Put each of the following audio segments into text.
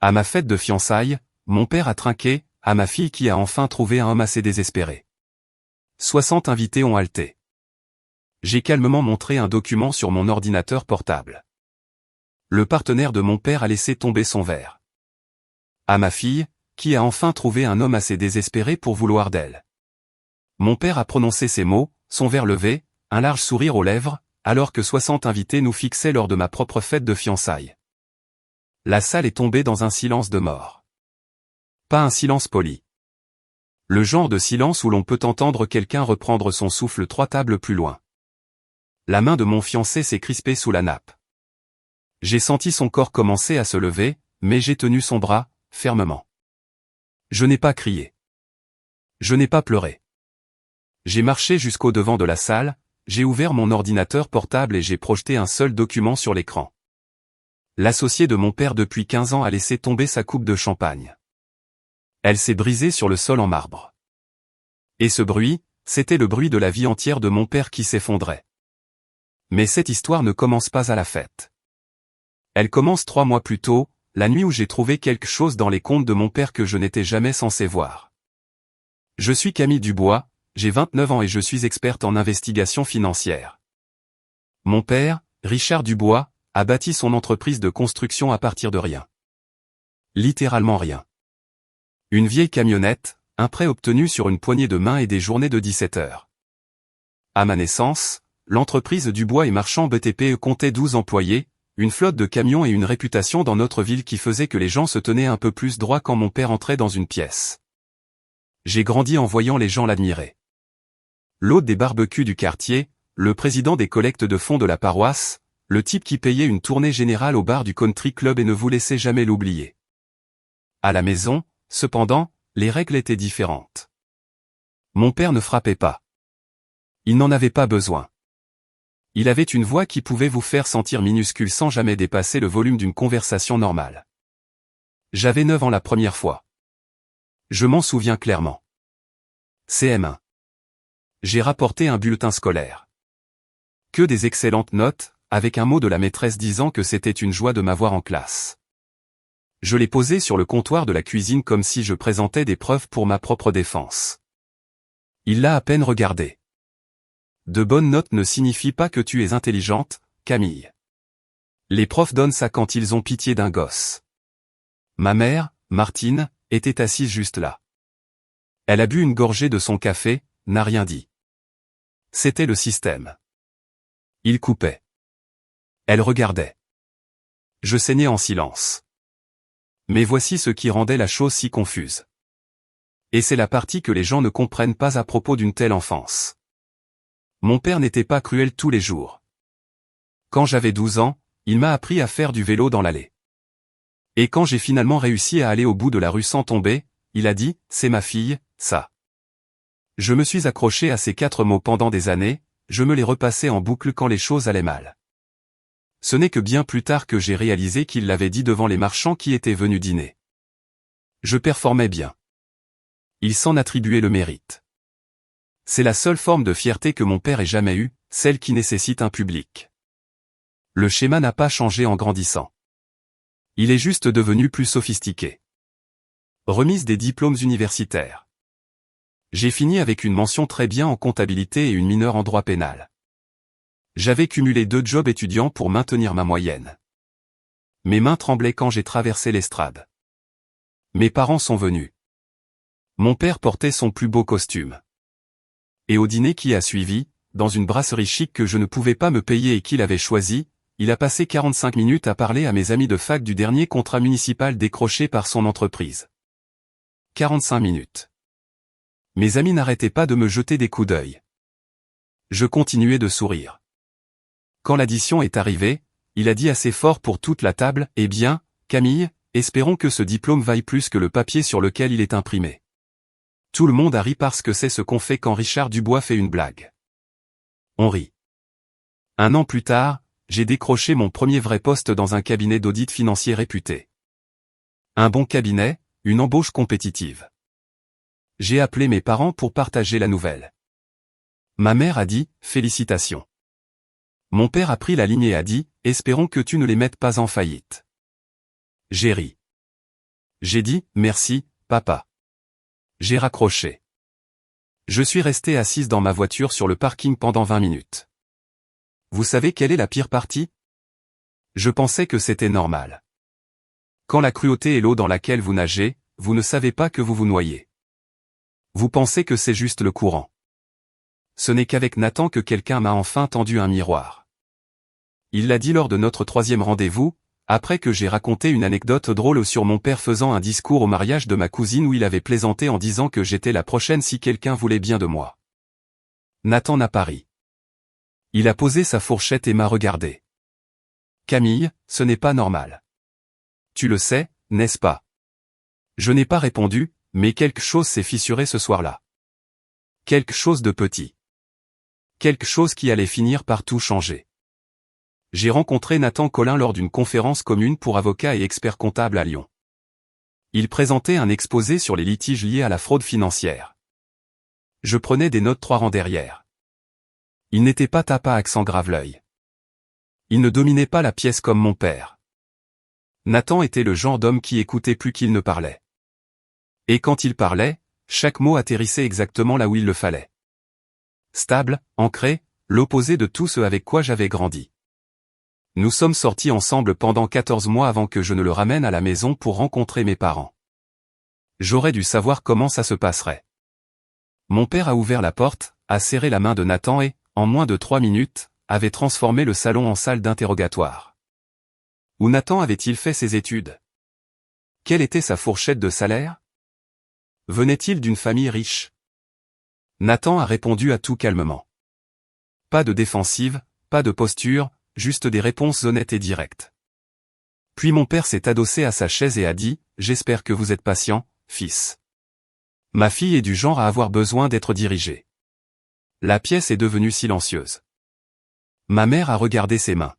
À ma fête de fiançailles, mon père a trinqué, à ma fille qui a enfin trouvé un homme assez désespéré. 60 invités ont halté. J'ai calmement montré un document sur mon ordinateur portable. Le partenaire de mon père a laissé tomber son verre. À ma fille, qui a enfin trouvé un homme assez désespéré pour vouloir d'elle. Mon père a prononcé ces mots, son verre levé, un large sourire aux lèvres, alors que 60 invités nous fixaient lors de ma propre fête de fiançailles. La salle est tombée dans un silence de mort. Pas un silence poli. Le genre de silence où l'on peut entendre quelqu'un reprendre son souffle 3 tables plus loin. La main de mon fiancé s'est crispée sous la nappe. J'ai senti son corps commencer à se lever, mais j'ai tenu son bras, fermement. Je n'ai pas crié. Je n'ai pas pleuré. J'ai marché jusqu'au devant de la salle, j'ai ouvert mon ordinateur portable et j'ai projeté un seul document sur l'écran. L'associé de mon père depuis 15 ans a laissé tomber sa coupe de champagne. Elle s'est brisée sur le sol en marbre. Et ce bruit, c'était le bruit de la vie entière de mon père qui s'effondrait. Mais cette histoire ne commence pas à la fête. Elle commence 3 mois plus tôt, la nuit où j'ai trouvé quelque chose dans les comptes de mon père que je n'étais jamais censé voir. Je suis Camille Dubois, j'ai 29 ans et je suis experte en investigation financière. Mon père, Richard Dubois, a bâti son entreprise de construction à partir de rien. Littéralement rien. Une vieille camionnette, un prêt obtenu sur une poignée de main et des journées de 17 heures. À ma naissance, l'entreprise Dubois et Marchand BTP comptait 12 employés, une flotte de camions et une réputation dans notre ville qui faisait que les gens se tenaient un peu plus droit quand mon père entrait dans une pièce. J'ai grandi en voyant les gens l'admirer. L'hôte des barbecues du quartier, le président des collectes de fonds de la paroisse, le type qui payait une tournée générale au bar du country club et ne vous laissait jamais l'oublier. À la maison, cependant, les règles étaient différentes. Mon père ne frappait pas. Il n'en avait pas besoin. Il avait une voix qui pouvait vous faire sentir minuscule sans jamais dépasser le volume d'une conversation normale. J'avais 9 ans la première fois. Je m'en souviens clairement. CM1. J'ai rapporté un bulletin scolaire. Que des excellentes notes, avec un mot de la maîtresse disant que c'était une joie de m'avoir en classe. Je l'ai posé sur le comptoir de la cuisine comme si je présentais des preuves pour ma propre défense. Il l'a à peine regardé. De bonnes notes ne signifient pas que tu es intelligente, Camille. Les profs donnent ça quand ils ont pitié d'un gosse. Ma mère, Martine, était assise juste là. Elle a bu une gorgée de son café, n'a rien dit. C'était le système. Il coupait. Elle regardait. Je saignais en silence. Mais voici ce qui rendait la chose si confuse. Et c'est la partie que les gens ne comprennent pas à propos d'une telle enfance. Mon père n'était pas cruel tous les jours. Quand j'avais 12 ans, il m'a appris à faire du vélo dans l'allée. Et quand j'ai finalement réussi à aller au bout de la rue sans tomber, il a dit, c'est ma fille, ça. Je me suis accroché à ces 4 mots pendant des années, je me les repassais en boucle quand les choses allaient mal. Ce n'est que bien plus tard que j'ai réalisé qu'il l'avait dit devant les marchands qui étaient venus dîner. Je performais bien. Il s'en attribuait le mérite. C'est la seule forme de fierté que mon père ait jamais eue, celle qui nécessite un public. Le schéma n'a pas changé en grandissant. Il est juste devenu plus sophistiqué. Remise des diplômes universitaires. J'ai fini avec une mention très bien en comptabilité et une mineure en droit pénal. J'avais cumulé 2 jobs étudiants pour maintenir ma moyenne. Mes mains tremblaient quand j'ai traversé l'estrade. Mes parents sont venus. Mon père portait son plus beau costume. Et au dîner qui a suivi, dans une brasserie chic que je ne pouvais pas me payer et qu'il avait choisi, il a passé 45 minutes à parler à mes amis de fac du dernier contrat municipal décroché par son entreprise. 45 minutes. Mes amis n'arrêtaient pas de me jeter des coups d'œil. Je continuais de sourire. Quand l'addition est arrivée, il a dit assez fort pour toute la table, « Eh bien, Camille, espérons que ce diplôme vaille plus que le papier sur lequel il est imprimé. » Tout le monde a ri parce que c'est ce qu'on fait quand Richard Dubois fait une blague. On rit. 1 an plus tard, j'ai décroché mon premier vrai poste dans un cabinet d'audit financier réputé. Un bon cabinet, une embauche compétitive. J'ai appelé mes parents pour partager la nouvelle. Ma mère a dit, « Félicitations ». Mon père a pris la ligne et a dit, « Espérons que tu ne les mettes pas en faillite ». J'ai ri. J'ai dit, merci, papa. J'ai raccroché. Je suis restée assise dans ma voiture sur le parking pendant 20 minutes. Vous savez quelle est la pire partie? Je pensais que c'était normal. Quand la cruauté est l'eau dans laquelle vous nagez, vous ne savez pas que vous vous noyez. Vous pensez que c'est juste le courant. Ce n'est qu'avec Nathan que quelqu'un m'a enfin tendu un miroir. Il l'a dit lors de notre 3e rendez-vous, après que j'ai raconté une anecdote drôle sur mon père faisant un discours au mariage de ma cousine où il avait plaisanté en disant que j'étais la prochaine si quelqu'un voulait bien de moi. Nathan n'a pas ri. Il a posé sa fourchette et m'a regardé. Camille, ce n'est pas normal. Tu le sais, n'est-ce pas? Je n'ai pas répondu, mais quelque chose s'est fissuré ce soir-là. Quelque chose de petit. Quelque chose qui allait finir par tout changer. J'ai rencontré Nathan Collin lors d'une conférence commune pour avocats et experts comptables à Lyon. Il présentait un exposé sur les litiges liés à la fraude financière. Je prenais des notes 3 rangs derrière. Il n'était pas tapa accent grave l'œil. Il ne dominait pas la pièce comme mon père. Nathan était le genre d'homme qui écoutait plus qu'il ne parlait. Et quand il parlait, chaque mot atterrissait exactement là où il le fallait. Stable, ancré, l'opposé de tout ce avec quoi j'avais grandi. Nous sommes sortis ensemble pendant 14 mois avant que je ne le ramène à la maison pour rencontrer mes parents. J'aurais dû savoir comment ça se passerait. Mon père a ouvert la porte, a serré la main de Nathan et, en moins de 3 minutes, avait transformé le salon en salle d'interrogatoire. Où Nathan avait-il fait ses études? Quelle était sa fourchette de salaire? Venait-il d'une famille riche? Nathan a répondu à tout calmement. Pas de défensive, pas de posture, juste des réponses honnêtes et directes. Puis mon père s'est adossé à sa chaise et a dit, « J'espère que vous êtes patient, fils. Ma fille est du genre à avoir besoin d'être dirigée. » La pièce est devenue silencieuse. Ma mère a regardé ses mains.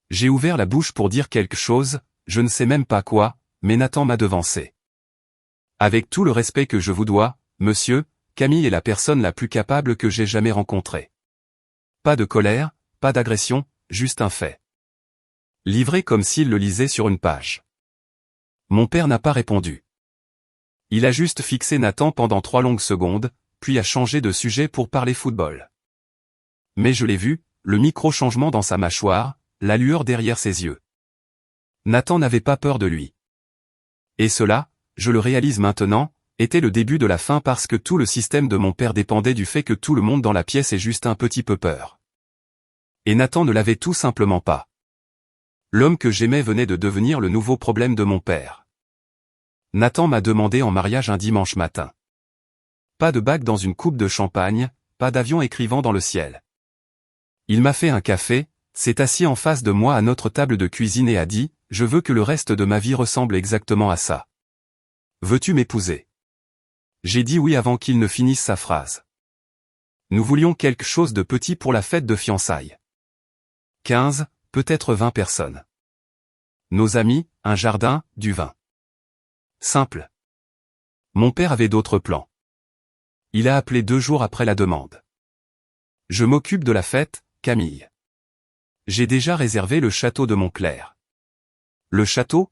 J'ai ouvert la bouche pour dire quelque chose, je ne sais même pas quoi, mais Nathan m'a devancé. Avec tout le respect que je vous dois, monsieur, Camille est la personne la plus capable que j'ai jamais rencontrée. Pas de colère, pas d'agression, juste un fait. Livré comme s'il le lisait sur une page. Mon père n'a pas répondu. Il a juste fixé Nathan pendant 3 longues secondes, puis a changé de sujet pour parler football. Mais je l'ai vu, le micro-changement dans sa mâchoire, la lueur derrière ses yeux. Nathan n'avait pas peur de lui. Et cela, je le réalise maintenant, était le début de la fin parce que tout le système de mon père dépendait du fait que tout le monde dans la pièce ait juste un petit peu peur. Et Nathan ne l'avait tout simplement pas. L'homme que j'aimais venait de devenir le nouveau problème de mon père. Nathan m'a demandé en mariage un dimanche matin. Pas de bague dans une coupe de champagne, pas d'avion écrivant dans le ciel. Il m'a fait un café, s'est assis en face de moi à notre table de cuisine et a dit, « Je veux que le reste de ma vie ressemble exactement à ça. Veux-tu m'épouser ?» J'ai dit oui avant qu'il ne finisse sa phrase. Nous voulions quelque chose de petit pour la fête de fiançailles. 15, peut-être 20 personnes. Nos amis, un jardin, du vin. Simple. Mon père avait d'autres plans. Il a appelé 2 jours après la demande. Je m'occupe de la fête, Camille. J'ai déjà réservé le château de Montclair. Le château?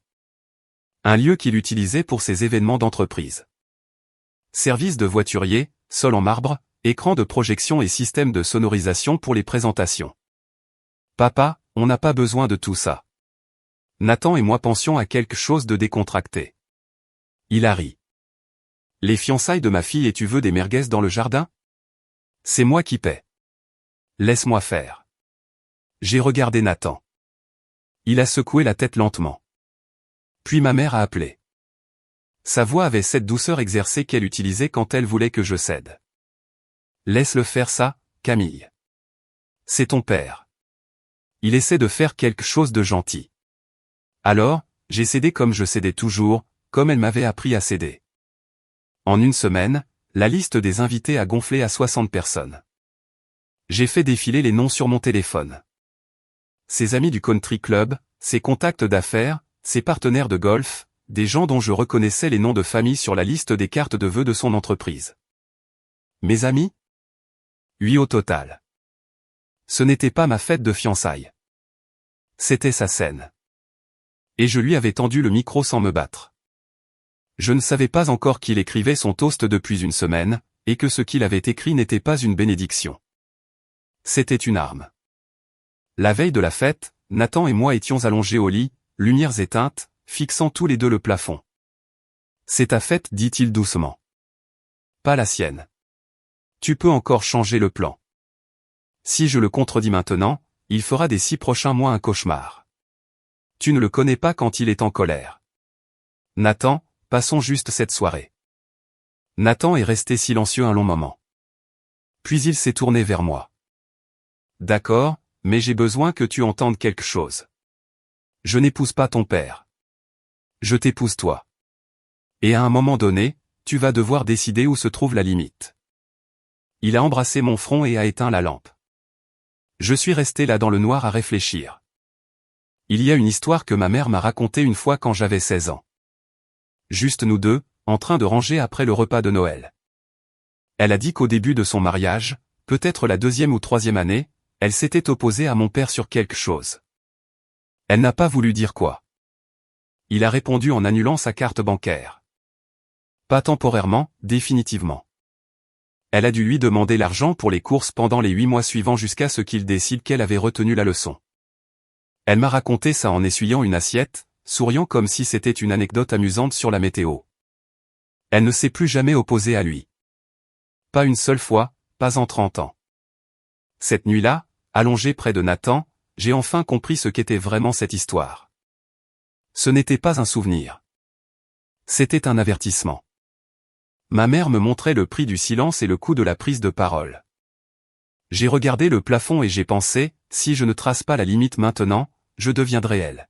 Un lieu qu'il utilisait pour ses événements d'entreprise. Service de voiturier, sol en marbre, écran de projection et système de sonorisation pour les présentations. Papa, on n'a pas besoin de tout ça. Nathan et moi pensions à quelque chose de décontracté. Il a ri. Les fiançailles de ma fille et tu veux des merguez dans le jardin? C'est moi qui paie. Laisse-moi faire. J'ai regardé Nathan. Il a secoué la tête lentement. Puis ma mère a appelé. Sa voix avait cette douceur exercée qu'elle utilisait quand elle voulait que je cède. Laisse-le faire ça, Camille. C'est ton père. Il essaie de faire quelque chose de gentil. Alors, j'ai cédé comme je cédais toujours, comme elle m'avait appris à céder. En une semaine, la liste des invités a gonflé à 60 personnes. J'ai fait défiler les noms sur mon téléphone. Ses amis du country club, ses contacts d'affaires, ses partenaires de golf, des gens dont je reconnaissais les noms de famille sur la liste des cartes de vœux de son entreprise. Mes amis? 8 au total. Ce n'était pas ma fête de fiançailles. C'était sa scène. Et je lui avais tendu le micro sans me battre. Je ne savais pas encore qu'il écrivait son toast depuis une semaine, et que ce qu'il avait écrit n'était pas une bénédiction. C'était une arme. La veille de la fête, Nathan et moi étions allongés au lit, lumières éteintes, fixant tous les deux le plafond. C'est ta fête, dit-il doucement. Pas la sienne. Tu peux encore changer le plan. Si je le contredis maintenant, il fera des 6 prochains mois un cauchemar. Tu ne le connais pas quand il est en colère. Nathan, passons juste cette soirée. Nathan est resté silencieux un long moment. Puis il s'est tourné vers moi. D'accord, mais j'ai besoin que tu entendes quelque chose. Je n'épouse pas ton père. Je t'épouse toi. Et à un moment donné, tu vas devoir décider où se trouve la limite. Il a embrassé mon front et a éteint la lampe. Je suis resté là dans le noir à réfléchir. Il y a une histoire que ma mère m'a racontée une fois quand j'avais 16 ans. Juste nous deux, en train de ranger après le repas de Noël. Elle a dit qu'au début de son mariage, peut-être la 2e ou 3e année, elle s'était opposée à mon père sur quelque chose. Elle n'a pas voulu dire quoi. Il a répondu en annulant sa carte bancaire. Pas temporairement, définitivement. Elle a dû lui demander l'argent pour les courses pendant les 8 mois suivants jusqu'à ce qu'il décide qu'elle avait retenu la leçon. Elle m'a raconté ça en essuyant une assiette, souriant comme si c'était une anecdote amusante sur la météo. Elle ne s'est plus jamais opposée à lui. Pas une seule fois, pas en 30 ans. Cette nuit-là, allongé près de Nathan, j'ai enfin compris ce qu'était vraiment cette histoire. Ce n'était pas un souvenir. C'était un avertissement. Ma mère me montrait le prix du silence et le coût de la prise de parole. J'ai regardé le plafond et j'ai pensé, si je ne trace pas la limite maintenant, je deviendrai elle.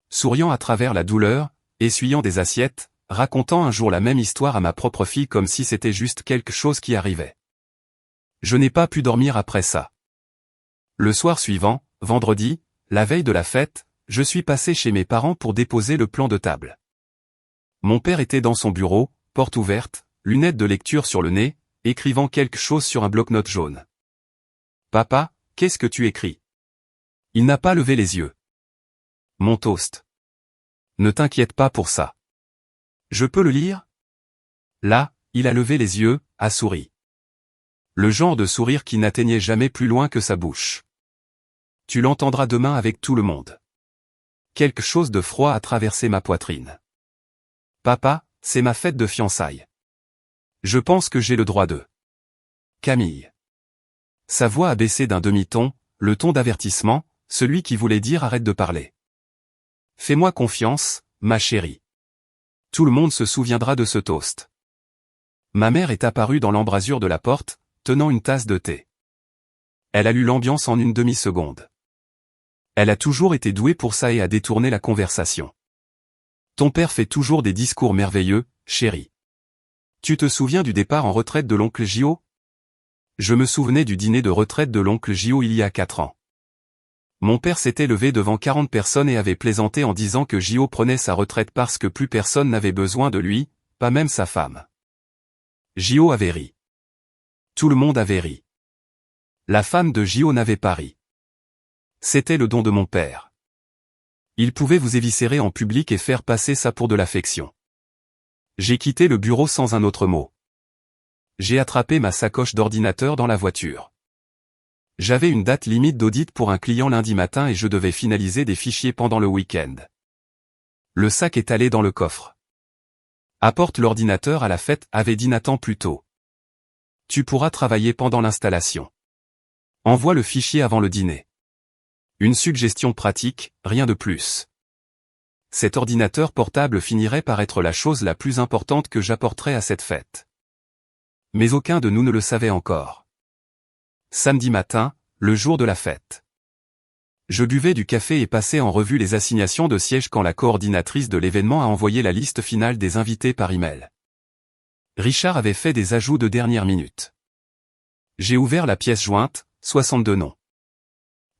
Souriant à travers la douleur, essuyant des assiettes, racontant un jour la même histoire à ma propre fille comme si c'était juste quelque chose qui arrivait. Je n'ai pas pu dormir après ça. Le soir suivant, vendredi, la veille de la fête, je suis passé chez mes parents pour déposer le plan de table. Mon père était dans son bureau, porte ouverte, lunettes de lecture sur le nez, écrivant quelque chose sur un bloc-notes jaune. « Papa, qu'est-ce que tu écris ?» Il n'a pas levé les yeux. « Mon toast. »« Ne t'inquiète pas pour ça. »« Je peux le lire ?» Là, il a levé les yeux, a souri. Le genre de sourire qui n'atteignait jamais plus loin que sa bouche. « Tu l'entendras demain avec tout le monde. » Quelque chose de froid a traversé ma poitrine. « Papa, c'est ma fête de fiançailles. Je pense que j'ai le droit de... » Camille. Sa voix a baissé d'un demi-ton, le ton d'avertissement, celui qui voulait dire arrête de parler. Fais-moi confiance, ma chérie. Tout le monde se souviendra de ce toast. Ma mère est apparue dans l'embrasure de la porte, tenant une tasse de thé. Elle a lu l'ambiance en une demi-seconde. Elle a toujours été douée pour ça et a détourné la conversation. Ton père fait toujours des discours merveilleux, chérie. Tu te souviens du départ en retraite de l'oncle Gio? Je me souvenais du dîner de retraite de l'oncle Gio il y a 4 ans. Mon père s'était levé devant 40 personnes et avait plaisanté en disant que Gio prenait sa retraite parce que plus personne n'avait besoin de lui, pas même sa femme. Gio avait ri. Tout le monde avait ri. La femme de Gio n'avait pas ri. C'était le don de mon père. Il pouvait vous éviscérer en public et faire passer ça pour de l'affection. J'ai quitté le bureau sans un autre mot. J'ai attrapé ma sacoche d'ordinateur dans la voiture. J'avais une date limite d'audit pour un client lundi matin et je devais finaliser des fichiers pendant le week-end. Le sac est allé dans le coffre. Apporte l'ordinateur à la fête, avait dit Nathan plus tôt. Tu pourras travailler pendant l'installation. Envoie le fichier avant le dîner. Une suggestion pratique, rien de plus. Cet ordinateur portable finirait par être la chose la plus importante que j'apporterais à cette fête. Mais aucun de nous ne le savait encore. Samedi matin, le jour de la fête. Je buvais du café et passais en revue les assignations de sièges quand la coordinatrice de l'événement a envoyé la liste finale des invités par email. Richard avait fait des ajouts de dernière minute. J'ai ouvert la pièce jointe, 62 noms.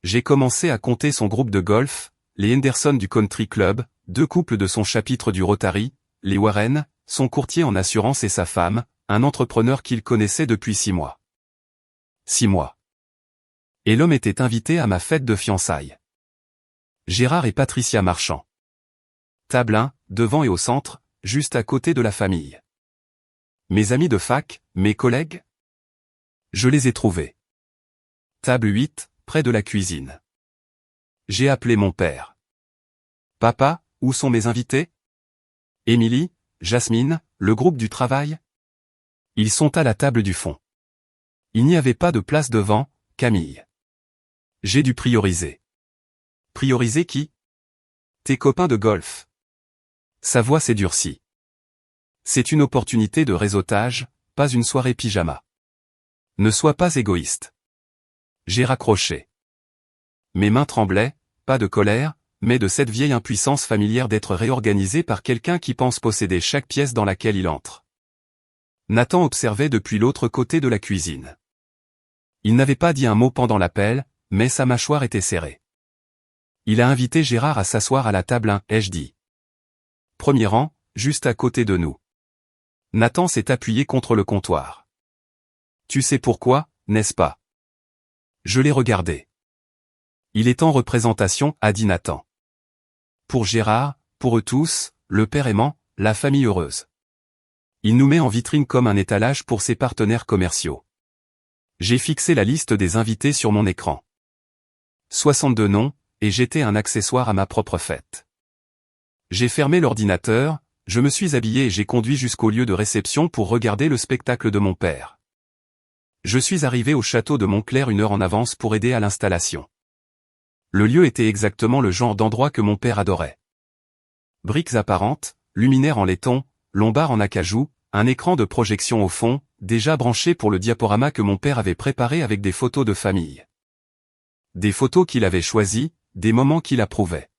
J'ai commencé à compter son groupe de golf, les Henderson du Country Club, 2 couples de son chapitre du Rotary, les Warren, son courtier en assurance et sa femme, un entrepreneur qu'il connaissait depuis 6 mois. 6 mois. Et l'homme était invité à ma fête de fiançailles. Gérard et Patricia Marchand. Table 1, devant et au centre, juste à côté de la famille. Mes amis de fac, mes collègues? Je les ai trouvés. Table 8, près de la cuisine. J'ai appelé mon père. Papa, où sont mes invités? Émilie, Jasmine, le groupe du travail? Ils sont à la table du fond. Il n'y avait pas de place devant, Camille. J'ai dû prioriser. Prioriser qui? Tes copains de golf. Sa voix s'est durcie. C'est une opportunité de réseautage, pas une soirée pyjama. Ne sois pas égoïste. J'ai raccroché. Mes mains tremblaient, pas de colère, mais de cette vieille impuissance familière d'être réorganisé par quelqu'un qui pense posséder chaque pièce dans laquelle il entre. Nathan observait depuis l'autre côté de la cuisine. Il n'avait pas dit un mot pendant l'appel, mais sa mâchoire était serrée. Il a invité Gérard à s'asseoir à la table 1, ai-je dit. Premier rang, juste à côté de nous. Nathan s'est appuyé contre le comptoir. Tu sais pourquoi, n'est-ce pas? Je l'ai regardé. Il est en représentation, a dit Nathan. Pour Gérard, pour eux tous, le père aimant, la famille heureuse. Il nous met en vitrine comme un étalage pour ses partenaires commerciaux. J'ai fixé la liste des invités sur mon écran. 62 noms, et j'étais un accessoire à ma propre fête. J'ai fermé l'ordinateur, je me suis habillé et j'ai conduit jusqu'au lieu de réception pour regarder le spectacle de mon père. Je suis arrivé au château de Montclair 1 heure en avance pour aider à l'installation. Le lieu était exactement le genre d'endroit que mon père adorait. Briques apparentes, luminaires en laiton, lombard en acajou, un écran de projection au fond, déjà branché pour le diaporama que mon père avait préparé avec des photos de famille. Des photos qu'il avait choisies, des moments qu'il approuvait.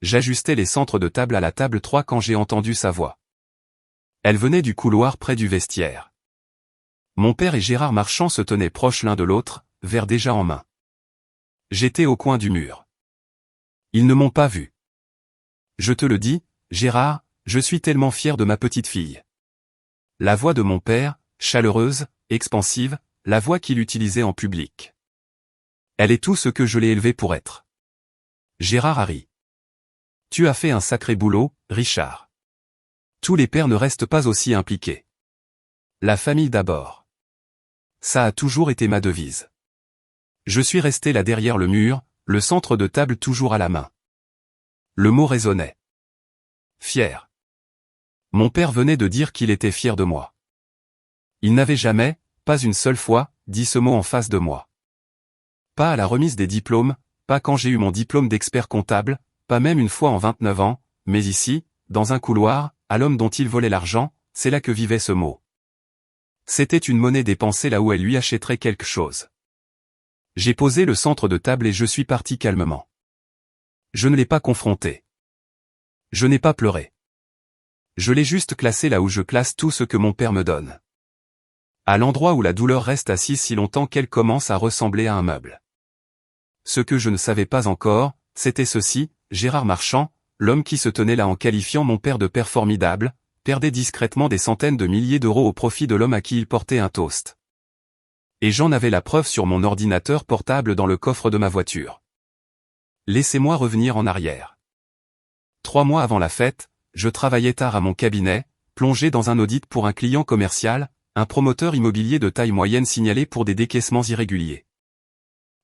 J'ajustais les centres de table à la table 3 quand j'ai entendu sa voix. Elle venait du couloir près du vestiaire. Mon père et Gérard Marchand se tenaient proches l'un de l'autre, verre déjà en main. J'étais au coin du mur. Ils ne m'ont pas vu. Je te le dis, Gérard, je suis tellement fier de ma petite fille. La voix de mon père, chaleureuse, expansive, la voix qu'il utilisait en public. Elle est tout ce que je l'ai élevée pour être. Gérard a ri. Tu as fait un sacré boulot, Richard. Tous les pères ne restent pas aussi impliqués. La famille d'abord. Ça a toujours été ma devise. Je suis resté là derrière le mur, le centre de table toujours à la main. Le mot résonnait. Fier. Mon père venait de dire qu'il était fier de moi. Il n'avait jamais, pas une seule fois, dit ce mot en face de moi. Pas à la remise des diplômes, pas quand j'ai eu mon diplôme d'expert comptable, pas même une fois en 29 ans, mais ici, dans un couloir, à l'homme dont il volait l'argent, c'est là que vivait ce mot. C'était une monnaie dépensée là où elle lui achèterait quelque chose. J'ai posé le centre de table et je suis parti calmement. Je ne l'ai pas confronté. Je n'ai pas pleuré. Je l'ai juste classé là où je classe tout ce que mon père me donne. À l'endroit où la douleur reste assise si longtemps qu'elle commence à ressembler à un meuble. Ce que je ne savais pas encore, c'était ceci, Gérard Marchand, l'homme qui se tenait là en qualifiant mon père de père formidable, perdait discrètement des centaines de milliers d'euros au profit de l'homme à qui il portait un toast. Et j'en avais la preuve sur mon ordinateur portable dans le coffre de ma voiture. Laissez-moi revenir en arrière. 3 mois avant la fête, je travaillais tard à mon cabinet, plongé dans un audit pour un client commercial, un promoteur immobilier de taille moyenne signalé pour des décaissements irréguliers.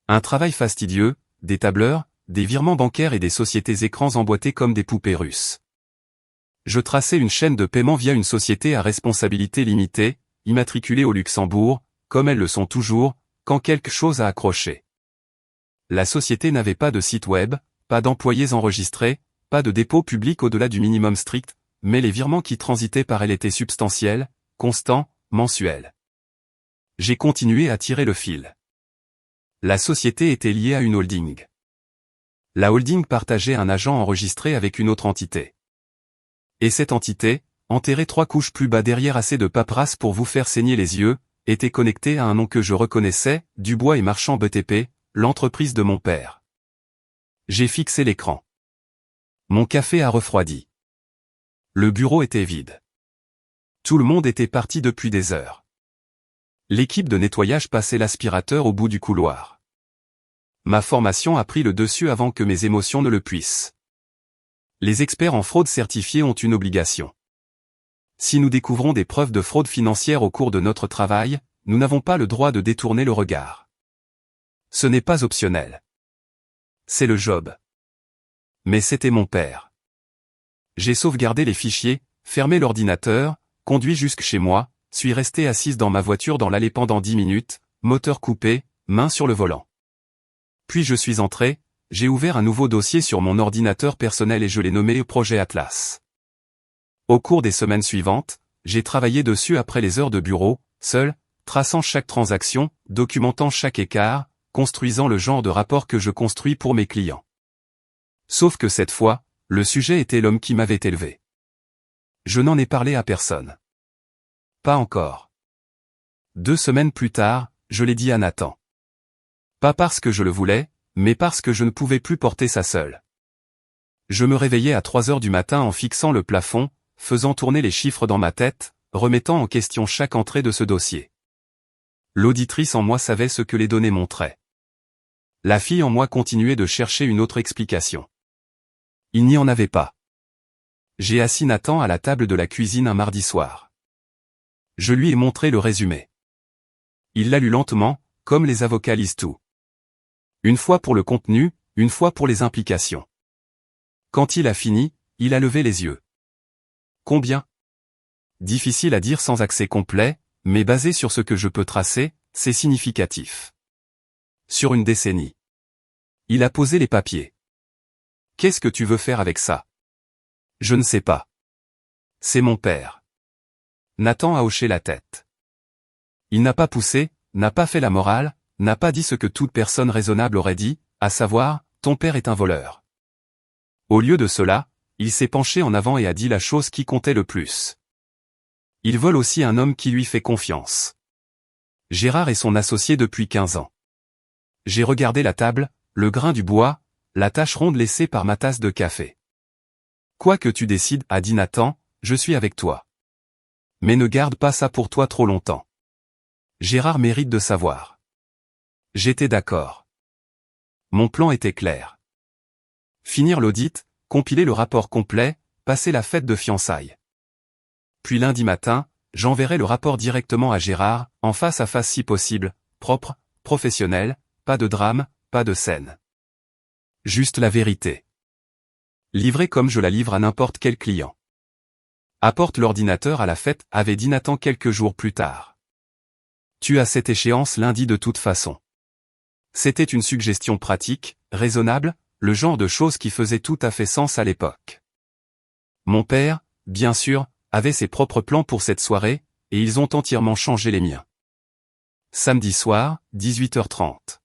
Un travail fastidieux, des tableurs, des virements bancaires et des sociétés écrans emboîtés comme des poupées russes. Je traçais une chaîne de paiement via une société à responsabilité limitée, immatriculée au Luxembourg, comme elles le sont toujours, quand quelque chose a accroché. La société n'avait pas de site web, pas d'employés enregistrés, pas de dépôt public au-delà du minimum strict, mais les virements qui transitaient par elle étaient substantiels, constants, mensuels. J'ai continué à tirer le fil. La société était liée à une holding. La holding partageait un agent enregistré avec une autre entité. Et cette entité, enterrée 3 couches plus bas derrière assez de paperasse pour vous faire saigner les yeux, était connectée à un nom que je reconnaissais, Dubois et Marchand BTP, l'entreprise de mon père. J'ai fixé l'écran. Mon café a refroidi. Le bureau était vide. Tout le monde était parti depuis des heures. L'équipe de nettoyage passait l'aspirateur au bout du couloir. Ma formation a pris le dessus avant que mes émotions ne le puissent. Les experts en fraude certifiés ont une obligation. Si nous découvrons des preuves de fraude financière au cours de notre travail, nous n'avons pas le droit de détourner le regard. Ce n'est pas optionnel. C'est le job. Mais c'était mon père. J'ai sauvegardé les fichiers, fermé l'ordinateur, conduit jusque chez moi, suis resté assise dans ma voiture dans l'allée pendant 10 minutes, moteur coupé, main sur le volant. Puis je suis entré, j'ai ouvert un nouveau dossier sur mon ordinateur personnel et je l'ai nommé Projet Atlas. Au cours des semaines suivantes, j'ai travaillé dessus après les heures de bureau, seul, traçant chaque transaction, documentant chaque écart, construisant le genre de rapport que je construis pour mes clients. Sauf que cette fois, le sujet était l'homme qui m'avait élevé. Je n'en ai parlé à personne. Pas encore. 2 semaines plus tard, je l'ai dit à Nathan. Pas parce que je le voulais, mais parce que je ne pouvais plus porter ça seul. Je me réveillais à 3 heures du matin en fixant le plafond, faisant tourner les chiffres dans ma tête, remettant en question chaque entrée de ce dossier. L'auditrice en moi savait ce que les données montraient. La fille en moi continuait de chercher une autre explication. Il n'y en avait pas. J'ai assis Nathan à la table de la cuisine un mardi soir. Je lui ai montré le résumé. Il l'a lu lentement, comme les avocats lisent tout. Une fois pour le contenu, une fois pour les implications. Quand il a fini, il a levé les yeux. Combien? Difficile à dire sans accès complet, mais basé sur ce que je peux tracer, c'est significatif. Sur une décennie. Il a posé les papiers. Qu'est-ce que tu veux faire avec ça? Je ne sais pas. C'est mon père. Nathan a hoché la tête. Il n'a pas poussé, n'a pas fait la morale, n'a pas dit ce que toute personne raisonnable aurait dit, à savoir, ton père est un voleur. Au lieu de cela, il s'est penché en avant et a dit la chose qui comptait le plus. Il vole aussi un homme qui lui fait confiance. Gérard est son associé depuis 15 ans. J'ai regardé la table, le grain du bois, la tache ronde laissée par ma tasse de café. Quoi que tu décides, a dit Nathan, je suis avec toi. Mais ne garde pas ça pour toi trop longtemps. Gérard mérite de savoir. J'étais d'accord. Mon plan était clair. Finir l'audit, compiler le rapport complet, passer la fête de fiançailles. Puis lundi matin, j'enverrai le rapport directement à Gérard, en face à face si possible, propre, professionnel, pas de drame, pas de scène. Juste la vérité. Livrée comme je la livre à n'importe quel client. Apporte l'ordinateur à la fête, avait dit Nathan quelques jours plus tard. Tu as cette échéance lundi de toute façon. C'était une suggestion pratique, raisonnable, le genre de choses qui faisait tout à fait sens à l'époque. Mon père, bien sûr, avait ses propres plans pour cette soirée, et ils ont entièrement changé les miens. Samedi soir, 18h30.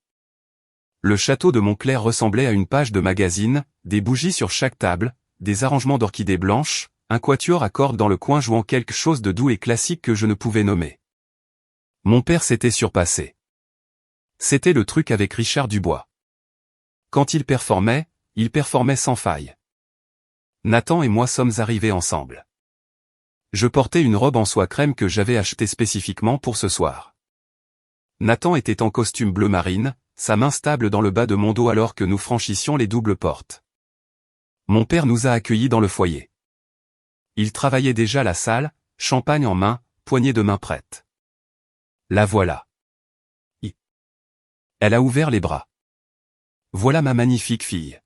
Le château de Montclair ressemblait à une page de magazine, des bougies sur chaque table, des arrangements d'orchidées blanches, un quatuor à cordes dans le coin jouant quelque chose de doux et classique que je ne pouvais nommer. Mon père s'était surpassé. C'était le truc avec Richard Dubois. Quand il performait sans faille. Nathan et moi sommes arrivés ensemble. Je portais une robe en soie crème que j'avais achetée spécifiquement pour ce soir. Nathan était en costume bleu marine, sa main stable dans le bas de mon dos alors que nous franchissions les doubles portes. Mon père nous a accueillis dans le foyer. Il travaillait déjà la salle, champagne en main, poignée de main prête. La voilà. Elle a ouvert les bras. Voilà ma magnifique fille.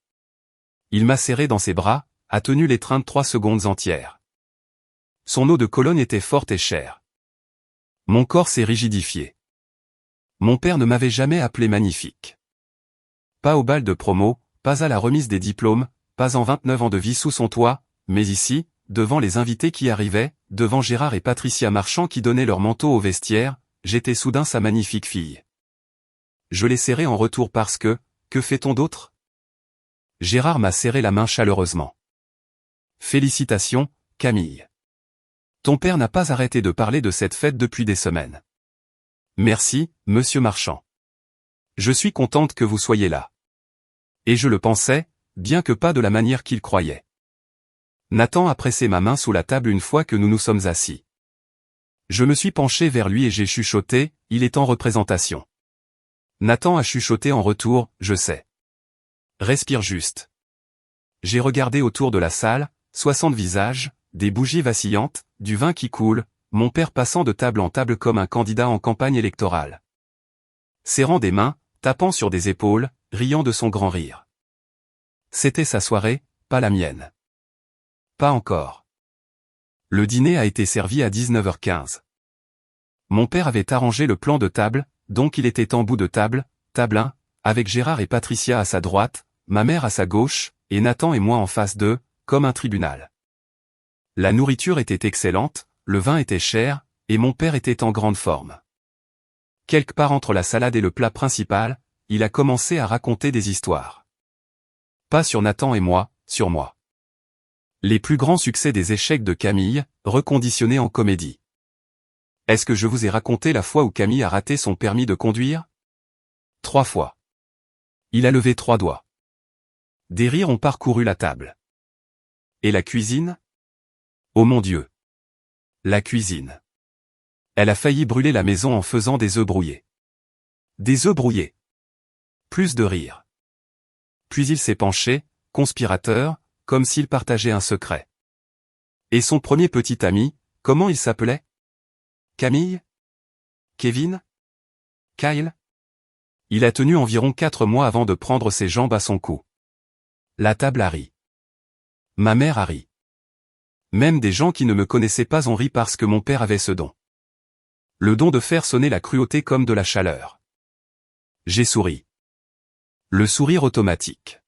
Il m'a serré dans ses bras, a tenu l'étreinte 3 secondes entières. Son eau de colonne était forte et chère. Mon corps s'est rigidifié. Mon père ne m'avait jamais appelé magnifique. Pas au bal de promo, pas à la remise des diplômes, pas en 29 ans de vie sous son toit, mais ici, devant les invités qui arrivaient, devant Gérard et Patricia Marchand qui donnaient leur manteau au vestiaire, j'étais soudain sa magnifique fille. Je l'ai serré en retour parce que fait-on d'autre? Gérard m'a serré la main chaleureusement. Félicitations, Camille. Ton père n'a pas arrêté de parler de cette fête depuis des semaines. Merci, monsieur Marchand. Je suis contente que vous soyez là. Et je le pensais, bien que pas de la manière qu'il croyait. Nathan a pressé ma main sous la table une fois que nous nous sommes assis. Je me suis penché vers lui et j'ai chuchoté, il est en représentation. Nathan a chuchoté en retour, je sais. Respire juste. J'ai regardé autour de la salle, 60 visages, des bougies vacillantes, du vin qui coule, mon père passant de table en table comme un candidat en campagne électorale. Serrant des mains, tapant sur des épaules, riant de son grand rire. C'était sa soirée, pas la mienne. Pas encore. Le dîner a été servi à 19h15. Mon père avait arrangé le plan de table, donc il était en bout de table, table 1, avec Gérard et Patricia à sa droite, ma mère à sa gauche, et Nathan et moi en face d'eux, comme un tribunal. La nourriture était excellente, le vin était cher, et mon père était en grande forme. Quelque part entre la salade et le plat principal, il a commencé à raconter des histoires. Pas sur Nathan et moi, sur moi. Les plus grands succès des échecs de Camille, reconditionnés en comédie. Est-ce que je vous ai raconté la fois où Camille a raté son permis de conduire? 3 fois. Il a levé 3 doigts. Des rires ont parcouru la table. Et la cuisine? Oh mon Dieu! La cuisine. Elle a failli brûler la maison en faisant des œufs brouillés. Des œufs brouillés. Plus de rire. Puis il s'est penché, conspirateur, comme s'il partageait un secret. Et son premier petit ami, comment il s'appelait? Camille? Kevin? Kyle? Il a tenu environ 4 mois avant de prendre ses jambes à son cou. La table a ri. Ma mère a ri. Même des gens qui ne me connaissaient pas ont ri parce que mon père avait ce don. Le don de faire sonner la cruauté comme de la chaleur. J'ai souri. Le sourire automatique.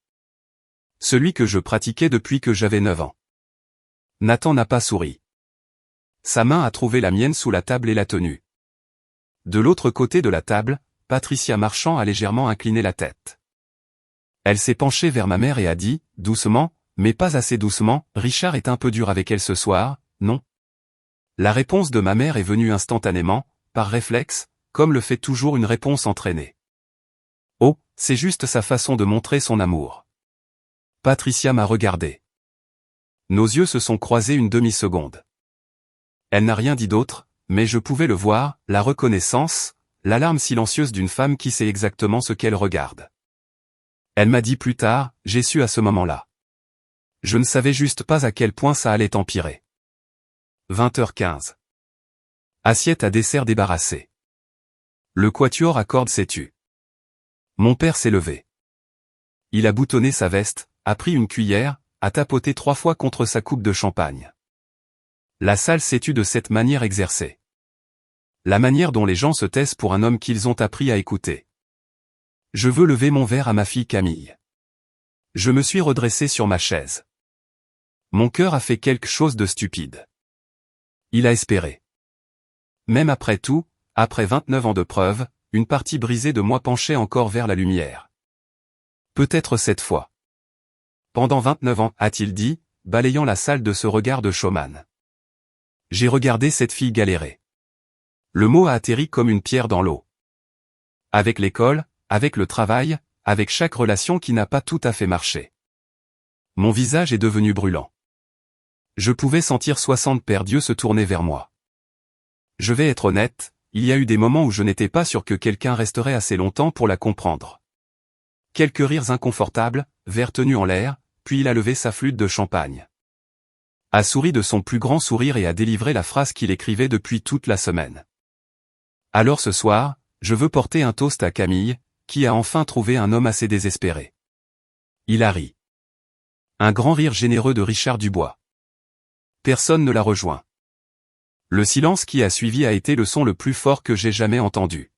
Celui que je pratiquais depuis que j'avais 9 ans. Nathan n'a pas souri. Sa main a trouvé la mienne sous la table et l'a tenue. De l'autre côté de la table, Patricia Marchand a légèrement incliné la tête. Elle s'est penchée vers ma mère et a dit, doucement, mais pas assez doucement, Richard est un peu dur avec elle ce soir, non? La réponse de ma mère est venue instantanément, par réflexe, comme le fait toujours une réponse entraînée. Oh, c'est juste sa façon de montrer son amour. Patricia m'a regardé. Nos yeux se sont croisés une demi-seconde. Elle n'a rien dit d'autre, mais je pouvais le voir, la reconnaissance, l'alarme silencieuse d'une femme qui sait exactement ce qu'elle regarde. Elle m'a dit plus tard, j'ai su à ce moment-là. Je ne savais juste pas à quel point ça allait empirer. 20h15. Assiette à dessert débarrassée. Le quatuor à cordes s'est tu. Mon père s'est levé. Il a boutonné sa veste, a pris une cuillère, a tapoté 3 fois contre sa coupe de champagne. La salle s'est tue de cette manière exercée. La manière dont les gens se taisent pour un homme qu'ils ont appris à écouter. Je veux lever mon verre à ma fille Camille. Je me suis redressé sur ma chaise. Mon cœur a fait quelque chose de stupide. Il a espéré. Même après tout, après 29 ans de preuve, une partie brisée de moi penchait encore vers la lumière. Peut-être cette fois. Pendant 29 ans, a-t-il dit, balayant la salle de ce regard de showman. J'ai regardé cette fille galérer. Le mot a atterri comme une pierre dans l'eau. Avec l'école, avec le travail, avec chaque relation qui n'a pas tout à fait marché. Mon visage est devenu brûlant. Je pouvais sentir 60 paires d'yeux se tourner vers moi. Je vais être honnête, il y a eu des moments où je n'étais pas sûr que quelqu'un resterait assez longtemps pour la comprendre. Quelques rires inconfortables, verre tenu en l'air, puis il a levé sa flûte de champagne. A souri de son plus grand sourire et a délivré la phrase qu'il écrivait depuis toute la semaine. Alors ce soir, je veux porter un toast à Camille, qui a enfin trouvé un homme assez désespéré. Il a ri. Un grand rire généreux de Richard Dubois. Personne ne l'a rejoint. Le silence qui a suivi a été le son le plus fort que j'ai jamais entendu.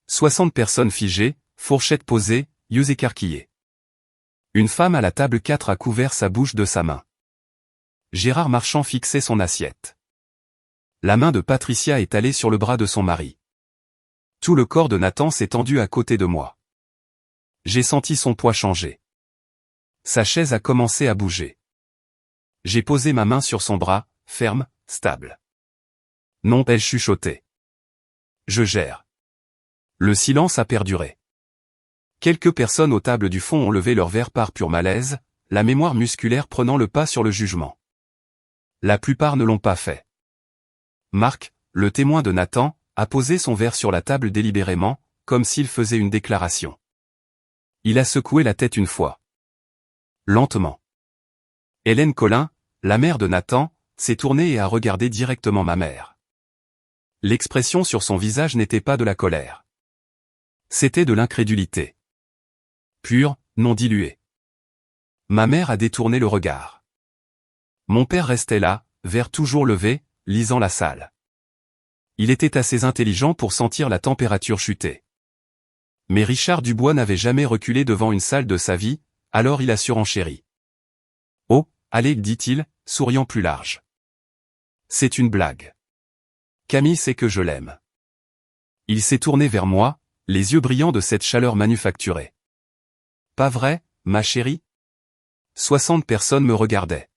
60 personnes figées, fourchettes posées, yeux écarquillés. Une femme à la table 4 a couvert sa bouche de sa main. Gérard Marchand fixait son assiette. La main de Patricia est allée sur le bras de son mari. Tout le corps de Nathan s'est tendu à côté de moi. J'ai senti son poids changer. Sa chaise a commencé à bouger. J'ai posé ma main sur son bras, ferme, stable. Non, elle chuchotait. Je gère. Le silence a perduré. Quelques personnes aux tables du fond ont levé leur verre par pur malaise, la mémoire musculaire prenant le pas sur le jugement. La plupart ne l'ont pas fait. Marc, le témoin de Nathan, a posé son verre sur la table délibérément, comme s'il faisait une déclaration. Il a secoué la tête une fois. Lentement. Hélène Collin, la mère de Nathan, s'est tourné et a regardé directement ma mère. L'expression sur son visage n'était pas de la colère. C'était de l'incrédulité. Pure, non diluée. Ma mère a détourné le regard. Mon père restait là, verre toujours levé, lisant la salle. Il était assez intelligent pour sentir la température chuter. Mais Richard Dubois n'avait jamais reculé devant une salle de sa vie, alors il a surenchéri. « Oh, allez, dit-il, souriant plus large. C'est une blague. Camille sait que je l'aime. » Il s'est tourné vers moi, les yeux brillants de cette chaleur manufacturée. « Pas vrai, ma chérie ?» 60 personnes me regardaient.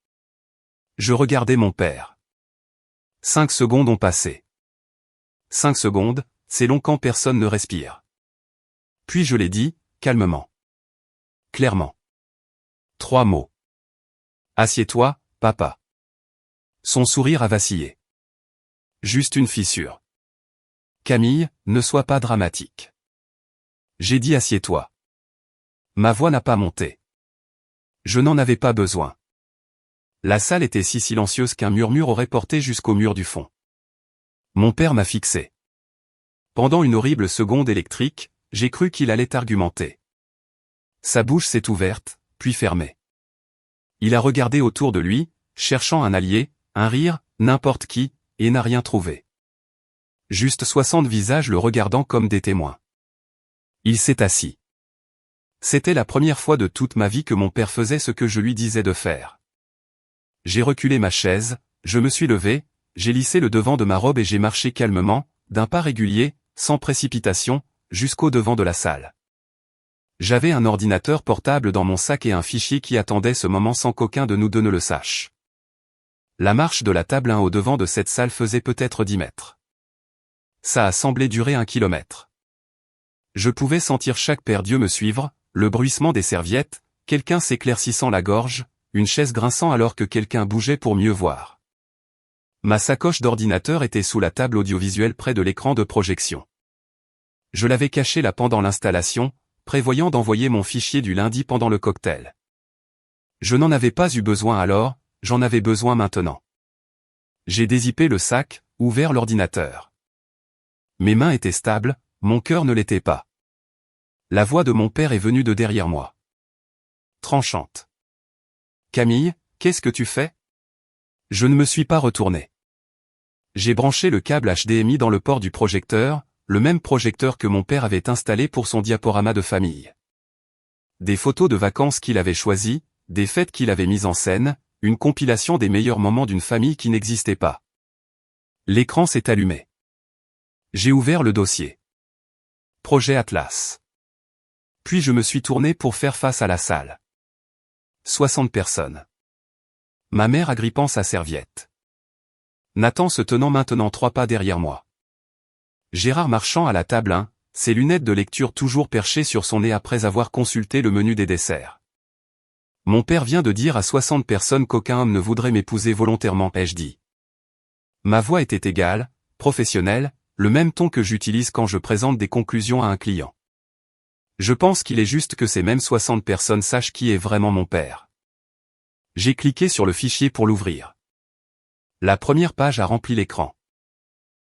Je regardais mon père. 5 secondes ont passé. 5 secondes, c'est long quand personne ne respire. Puis je l'ai dit, calmement. Clairement. 3 mots. Assieds-toi, papa. Son sourire a vacillé. Juste une fissure. Camille, ne sois pas dramatique. J'ai dit assieds-toi. Ma voix n'a pas monté. Je n'en avais pas besoin. La salle était si silencieuse qu'un murmure aurait porté jusqu'au mur du fond. Mon père m'a fixé. Pendant une horrible seconde électrique, j'ai cru qu'il allait argumenter. Sa bouche s'est ouverte, puis fermée. Il a regardé autour de lui, cherchant un allié, un rire, n'importe qui, et n'a rien trouvé. Juste 60 visages le regardant comme des témoins. Il s'est assis. C'était la première fois de toute ma vie que mon père faisait ce que je lui disais de faire. J'ai reculé ma chaise, je me suis levé, j'ai lissé le devant de ma robe et j'ai marché calmement, d'un pas régulier, sans précipitation, jusqu'au devant de la salle. J'avais un ordinateur portable dans mon sac et un fichier qui attendait ce moment sans qu'aucun de nous deux ne le sache. La marche de la table 1 au devant de cette salle faisait peut-être 10 mètres. Ça a semblé durer 1 kilomètre. Je pouvais sentir chaque paire d'yeux me suivre, le bruissement des serviettes, quelqu'un s'éclaircissant la gorge, une chaise grinçant alors que quelqu'un bougeait pour mieux voir. Ma sacoche d'ordinateur était sous la table audiovisuelle près de l'écran de projection. Je l'avais cachée là pendant l'installation, prévoyant d'envoyer mon fichier du lundi pendant le cocktail. Je n'en avais pas eu besoin alors, j'en avais besoin maintenant. J'ai dézippé le sac, ouvert l'ordinateur. Mes mains étaient stables, mon cœur ne l'était pas. La voix de mon père est venue de derrière moi. Tranchante. Camille, qu'est-ce que tu fais? Je ne me suis pas retourné. J'ai branché le câble HDMI dans le port du projecteur, le même projecteur que mon père avait installé pour son diaporama de famille. Des photos de vacances qu'il avait choisies, des fêtes qu'il avait mises en scène, une compilation des meilleurs moments d'une famille qui n'existait pas. L'écran s'est allumé. J'ai ouvert le dossier. Projet Atlas. Puis je me suis tourné pour faire face à la salle. 60 personnes. Ma mère agrippant sa serviette. Nathan se tenant maintenant 3 pas derrière moi. Gérard Marchand à la table 1, ses lunettes de lecture toujours perchées sur son nez après avoir consulté le menu des desserts. Mon père vient de dire à 60 personnes qu'aucun homme ne voudrait m'épouser volontairement, ai-je dit. Ma voix était égale, professionnelle, le même ton que j'utilise quand je présente des conclusions à un client. Je pense qu'il est juste que ces mêmes 60 personnes sachent qui est vraiment mon père. J'ai cliqué sur le fichier pour l'ouvrir. La première page a rempli l'écran.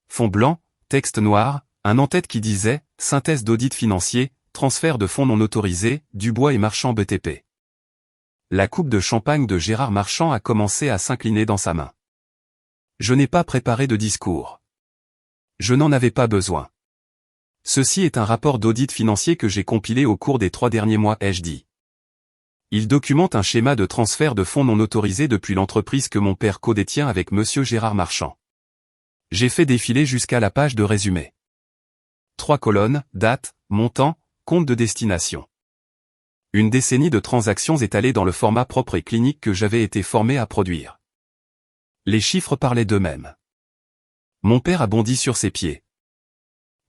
Fond blanc, texte noir, un en-tête qui disait « Synthèse d'audit financier, transfert de fonds non autorisés, Dubois et Marchand BTP ». La coupe de champagne de Gérard Marchand a commencé à s'incliner dans sa main. Je n'ai pas préparé de discours. Je n'en avais pas besoin. Ceci est un rapport d'audit financier que j'ai compilé au cours des 3 derniers mois, ai-je dit. Il documente un schéma de transfert de fonds non autorisés depuis l'entreprise que mon père codétient avec monsieur Gérard Marchand. J'ai fait défiler jusqu'à la page de résumé. 3 colonnes, date, montant, compte de destination. Une décennie de transactions étalées dans le format propre et clinique que j'avais été formé à produire. Les chiffres parlaient d'eux-mêmes. Mon père a bondi sur ses pieds.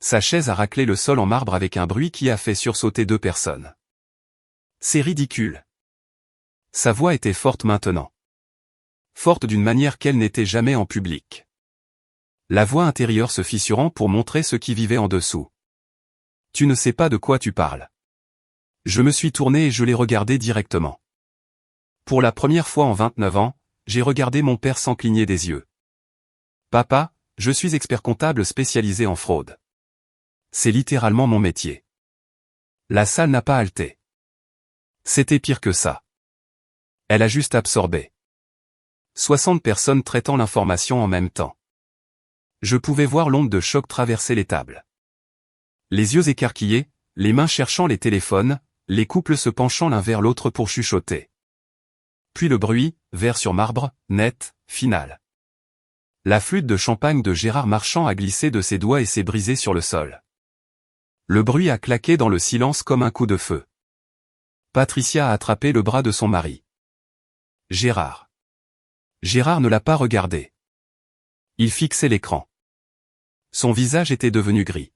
Sa chaise a raclé le sol en marbre avec un bruit qui a fait sursauter 2 personnes. C'est ridicule. Sa voix était forte maintenant. Forte d'une manière qu'elle n'était jamais en public. La voix intérieure se fissurant pour montrer ce qui vivait en dessous. Tu ne sais pas de quoi tu parles. Je me suis tourné et je l'ai regardé directement. Pour la première fois en 29 ans, j'ai regardé mon père sans cligner des yeux. Papa, je suis expert comptable spécialisé en fraude. C'est littéralement mon métier. La salle n'a pas halté. C'était pire que ça. Elle a juste absorbé. 60 personnes traitant l'information en même temps. Je pouvais voir l'onde de choc traverser les tables. Les yeux écarquillés, les mains cherchant les téléphones, les couples se penchant l'un vers l'autre pour chuchoter. Puis le bruit, verre sur marbre, net, final. La flûte de champagne de Gérard Marchand a glissé de ses doigts et s'est brisée sur le sol. Le bruit a claqué dans le silence comme un coup de feu. Patricia a attrapé le bras de son mari. Gérard. Gérard ne l'a pas regardé. Il fixait l'écran. Son visage était devenu gris.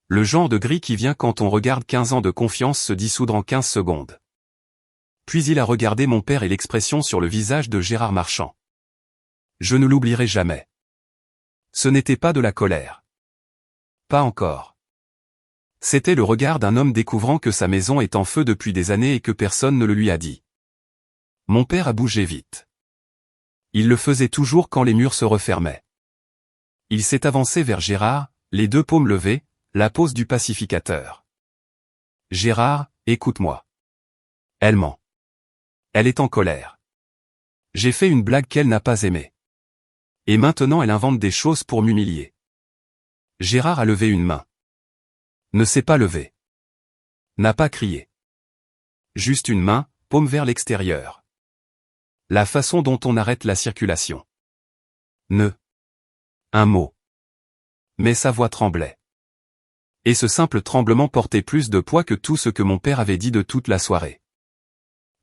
Le genre de gris qui vient quand on regarde 15 ans de confiance se dissoudre en 15 secondes. Puis il a regardé mon père et l'expression sur le visage de Gérard Marchand. Je ne l'oublierai jamais. Ce n'était pas de la colère. Pas encore. C'était le regard d'un homme découvrant que sa maison est en feu depuis des années et que personne ne le lui a dit. Mon père a bougé vite. Il le faisait toujours quand les murs se refermaient. Il s'est avancé vers Gérard, les deux paumes levées, la pose du pacificateur. Gérard, écoute-moi. Elle ment. Elle est en colère. J'ai fait une blague qu'elle n'a pas aimée. Et maintenant elle invente des choses pour m'humilier. Gérard a levé une main. Ne s'est pas levé. N'a pas crié. Juste une main, paume vers l'extérieur. La façon dont on arrête la circulation. Ne. Un mot. Mais sa voix tremblait. Et ce simple tremblement portait plus de poids que tout ce que mon père avait dit de toute la soirée.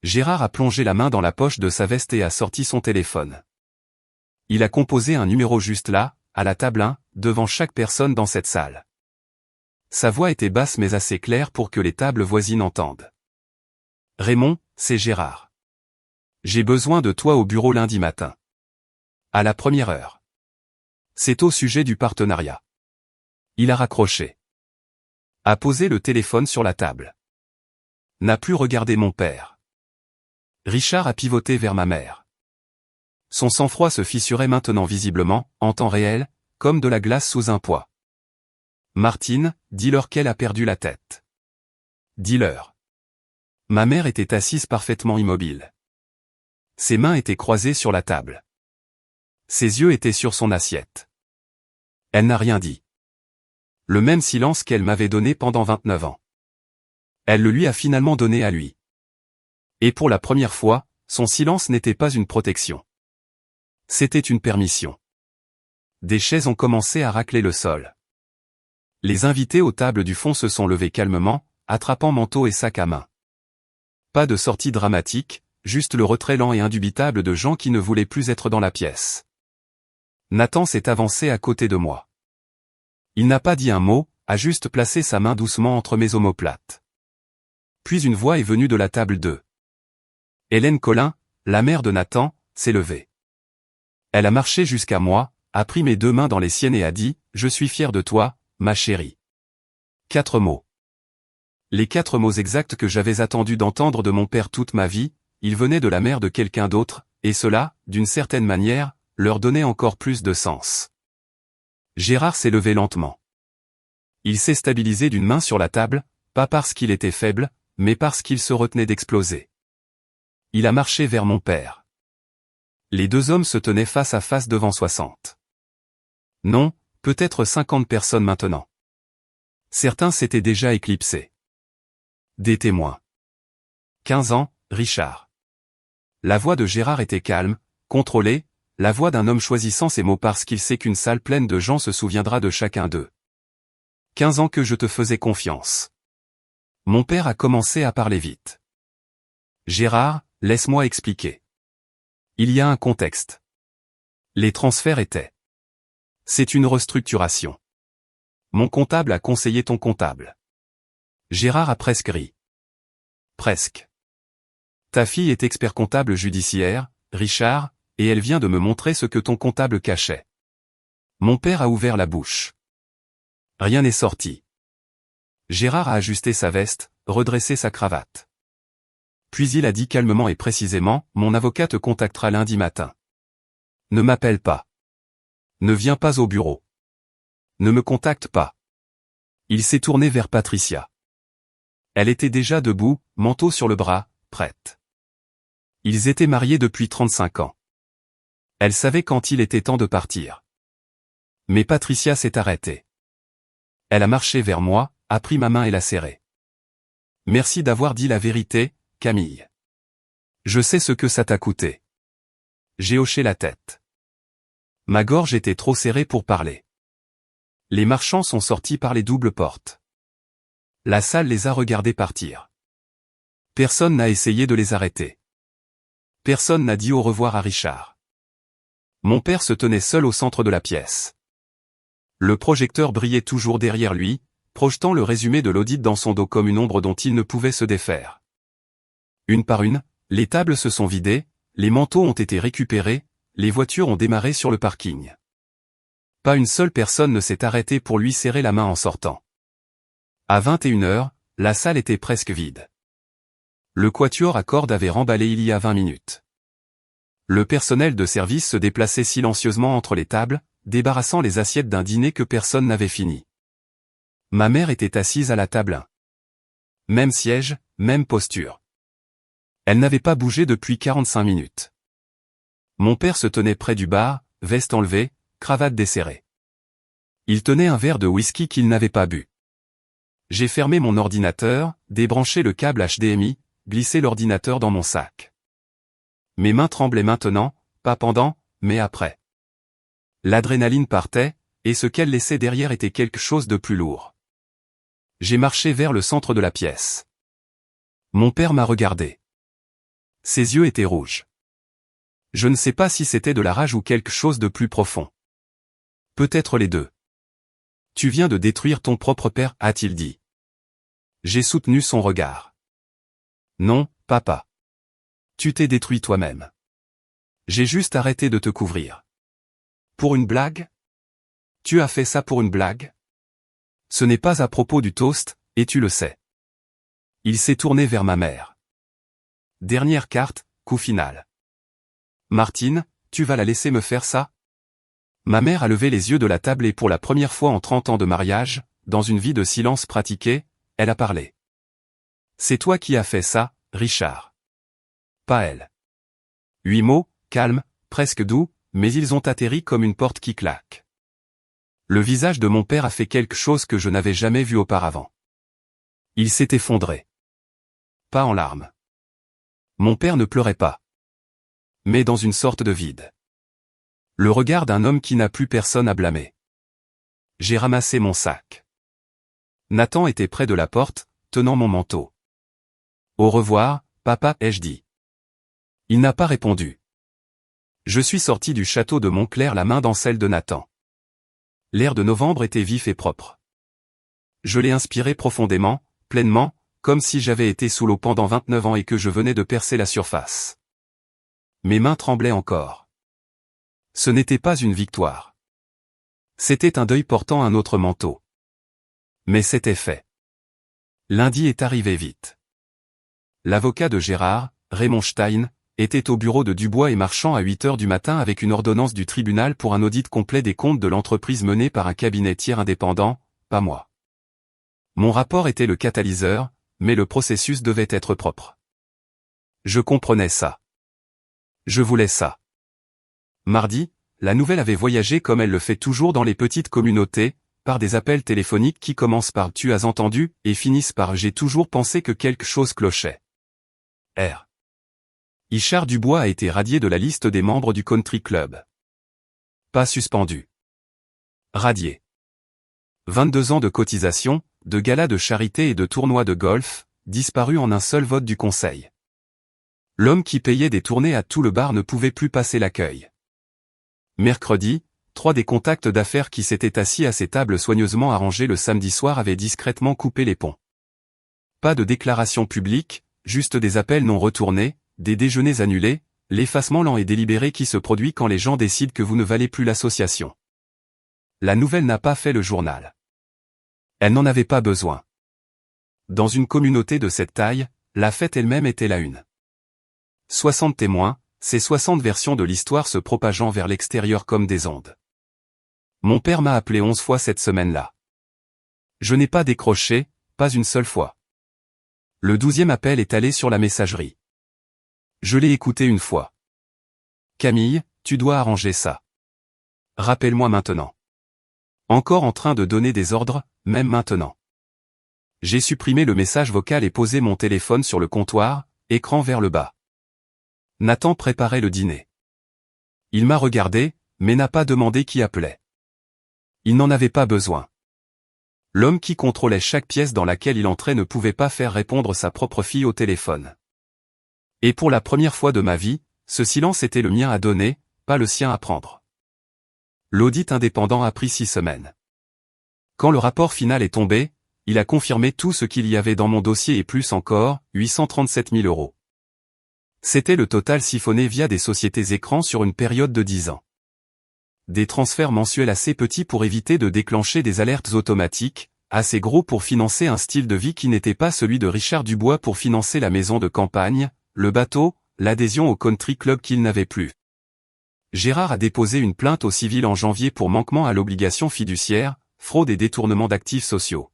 Gérard a plongé la main dans la poche de sa veste et a sorti son téléphone. Il a composé un numéro juste là, à la table 1, devant chaque personne dans cette salle. Sa voix était basse mais assez claire pour que les tables voisines entendent. Raymond, c'est Gérard. J'ai besoin de toi au bureau lundi matin. À la première heure. C'est au sujet du partenariat. Il a raccroché. A posé le téléphone sur la table. N'a plus regardé mon père. Richard a pivoté vers ma mère. Son sang-froid se fissurait maintenant visiblement, en temps réel, comme de la glace sous un poids. Martine, dis-leur qu'elle a perdu la tête. Dis-leur. Ma mère était assise parfaitement immobile. Ses mains étaient croisées sur la table. Ses yeux étaient sur son assiette. Elle n'a rien dit. Le même silence qu'elle m'avait donné pendant 29 ans. Elle le lui a finalement donné à lui. Et pour la première fois, son silence n'était pas une protection. C'était une permission. Des chaises ont commencé à racler le sol. Les invités aux tables du fond se sont levés calmement, attrapant manteau et sac à main. Pas de sortie dramatique, juste le retrait lent et indubitable de gens qui ne voulaient plus être dans la pièce. Nathan s'est avancé à côté de moi. Il n'a pas dit un mot, a juste placé sa main doucement entre mes omoplates. Puis une voix est venue de la table 2. Hélène Collin, la mère de Nathan, s'est levée. Elle a marché jusqu'à moi, a pris mes deux mains dans les siennes et a dit « Je suis fière de toi, ma chérie ». 4 mots. Les 4 mots exacts que j'avais attendu d'entendre de mon père toute ma vie, ils venaient de la mère de quelqu'un d'autre, et cela, d'une certaine manière, leur donnait encore plus de sens. Gérard s'est levé lentement. Il s'est stabilisé d'une main sur la table, pas parce qu'il était faible, mais parce qu'il se retenait d'exploser. Il a marché vers mon père. Les deux hommes se tenaient face à face devant 60. Non, peut-être 50 personnes maintenant. Certains s'étaient déjà éclipsés. Des témoins. 15 ans, Richard. La voix de Gérard était calme, contrôlée, la voix d'un homme choisissant ses mots parce qu'il sait qu'une salle pleine de gens se souviendra de chacun d'eux. 15 ans que je te faisais confiance. Mon père a commencé à parler vite. Gérard, laisse-moi expliquer. Il y a un contexte. Les transferts étaient. C'est une restructuration. Mon comptable a conseillé ton comptable. Gérard a presque ri. Presque. Ta fille est expert comptable judiciaire, Richard, et elle vient de me montrer ce que ton comptable cachait. Mon père a ouvert la bouche. Rien n'est sorti. Gérard a ajusté sa veste, redressé sa cravate. Puis il a dit calmement et précisément, mon avocat te contactera lundi matin. Ne m'appelle pas. Ne viens pas au bureau. Ne me contacte pas. Il s'est tourné vers Patricia. Elle était déjà debout, manteau sur le bras, prête. Ils étaient mariés depuis 35 ans. Elle savait quand il était temps de partir. Mais Patricia s'est arrêtée. Elle a marché vers moi, a pris ma main et l'a serrée. Merci d'avoir dit la vérité, Camille. Je sais ce que ça t'a coûté. J'ai hoché la tête. Ma gorge était trop serrée pour parler. Les marchands sont sortis par les doubles portes. La salle les a regardés partir. Personne n'a essayé de les arrêter. Personne n'a dit au revoir à Richard. Mon père se tenait seul au centre de la pièce. Le projecteur brillait toujours derrière lui, projetant le résumé de l'audit dans son dos comme une ombre dont il ne pouvait se défaire. Une par une, les tables se sont vidées, les manteaux ont été récupérés, les voitures ont démarré sur le parking. Pas une seule personne ne s'est arrêtée pour lui serrer la main en sortant. À 21h, la salle était presque vide. Le quatuor à cordes avait remballé il y a 20 minutes. Le personnel de service se déplaçait silencieusement entre les tables, débarrassant les assiettes d'un dîner que personne n'avait fini. Ma mère était assise à la table 1. Même siège, même posture. Elle n'avait pas bougé depuis 45 minutes. Mon père se tenait près du bar, veste enlevée, cravate desserrée. Il tenait un verre de whisky qu'il n'avait pas bu. J'ai fermé mon ordinateur, débranché le câble HDMI, glissé l'ordinateur dans mon sac. Mes mains tremblaient maintenant, pas pendant, mais après. L'adrénaline partait, et ce qu'elle laissait derrière était quelque chose de plus lourd. J'ai marché vers le centre de la pièce. Mon père m'a regardé. Ses yeux étaient rouges. Je ne sais pas si c'était de la rage ou quelque chose de plus profond. Peut-être les deux. Tu viens de détruire ton propre père, a-t-il dit. J'ai soutenu son regard. Non, papa. Tu t'es détruit toi-même. J'ai juste arrêté de te couvrir. Pour une blague? Tu as fait ça pour une blague? Ce n'est pas à propos du toast, et tu le sais. Il s'est tourné vers ma mère. Dernière carte, coup final. Martine, tu vas la laisser me faire ça? Ma mère a levé les yeux de la table et pour la première fois en 30 ans de mariage, dans une vie de silence pratiquée, elle a parlé. C'est toi qui as fait ça, Richard. Pas elle. 8 mots, calmes, presque doux, mais ils ont atterri comme une porte qui claque. Le visage de mon père a fait quelque chose que je n'avais jamais vu auparavant. Il s'est effondré. Pas en larmes. Mon père ne pleurait pas. Mais dans une sorte de vide. Le regard d'un homme qui n'a plus personne à blâmer. J'ai ramassé mon sac. Nathan était près de la porte, tenant mon manteau. Au revoir, papa, ai-je dit. Il n'a pas répondu. Je suis sorti du château de Montclair la main dans celle de Nathan. L'air de novembre était vif et propre. Je l'ai inspiré profondément, pleinement, comme si j'avais été sous l'eau pendant 29 ans et que je venais de percer la surface. Mes mains tremblaient encore. Ce n'était pas une victoire. C'était un deuil portant un autre manteau. Mais c'était fait. Lundi est arrivé vite. L'avocat de Gérard, Raymond Stein, était au bureau de Dubois et Marchand à 8h du matin avec une ordonnance du tribunal pour un audit complet des comptes de l'entreprise menée par un cabinet tiers indépendant, pas moi. Mon rapport était le catalyseur, mais le processus devait être propre. Je comprenais ça. Je voulais ça. Mardi, la nouvelle avait voyagé comme elle le fait toujours dans les petites communautés, par des appels téléphoniques qui commencent par « tu as entendu » et finissent par « j'ai toujours pensé que quelque chose clochait ». R. Richard Dubois a été radié de la liste des membres du Country Club. Pas suspendu. Radié. 22 ans de cotisation, de galas de charité et de tournois de golf, disparu en un seul vote du conseil. L'homme qui payait des tournées à tout le bar ne pouvait plus passer l'accueil. Mercredi, 3 des contacts d'affaires qui s'étaient assis à ces tables soigneusement arrangées le samedi soir avaient discrètement coupé les ponts. Pas de déclaration publique, juste des appels non retournés, des déjeuners annulés, l'effacement lent et délibéré qui se produit quand les gens décident que vous ne valez plus l'association. La nouvelle n'a pas fait le journal. Elle n'en avait pas besoin. Dans une communauté de cette taille, la fête elle-même était la une. 60 témoins, ces 60 versions de l'histoire se propageant vers l'extérieur comme des ondes. Mon père m'a appelé 11 fois cette semaine-là. Je n'ai pas décroché, pas une seule fois. Le 12e appel est allé sur la messagerie. Je l'ai écouté une fois. Camille, tu dois arranger ça. Rappelle-moi maintenant. Encore en train de donner des ordres, même maintenant. J'ai supprimé le message vocal et posé mon téléphone sur le comptoir, écran vers le bas. Nathan préparait le dîner. Il m'a regardé, mais n'a pas demandé qui appelait. Il n'en avait pas besoin. L'homme qui contrôlait chaque pièce dans laquelle il entrait ne pouvait pas faire répondre sa propre fille au téléphone. Et pour la première fois de ma vie, ce silence était le mien à donner, pas le sien à prendre. L'audit indépendant a pris 6 semaines. Quand le rapport final est tombé, il a confirmé tout ce qu'il y avait dans mon dossier et plus encore, 837 000 €. C'était le total siphonné via des sociétés écrans sur une période de 10 ans. Des transferts mensuels assez petits pour éviter de déclencher des alertes automatiques, assez gros pour financer un style de vie qui n'était pas celui de Richard Dubois pour financer la maison de campagne, le bateau, l'adhésion au country club qu'il n'avait plus. Gérard a déposé une plainte au civil en janvier pour manquement à l'obligation fiduciaire, fraude et détournement d'actifs sociaux.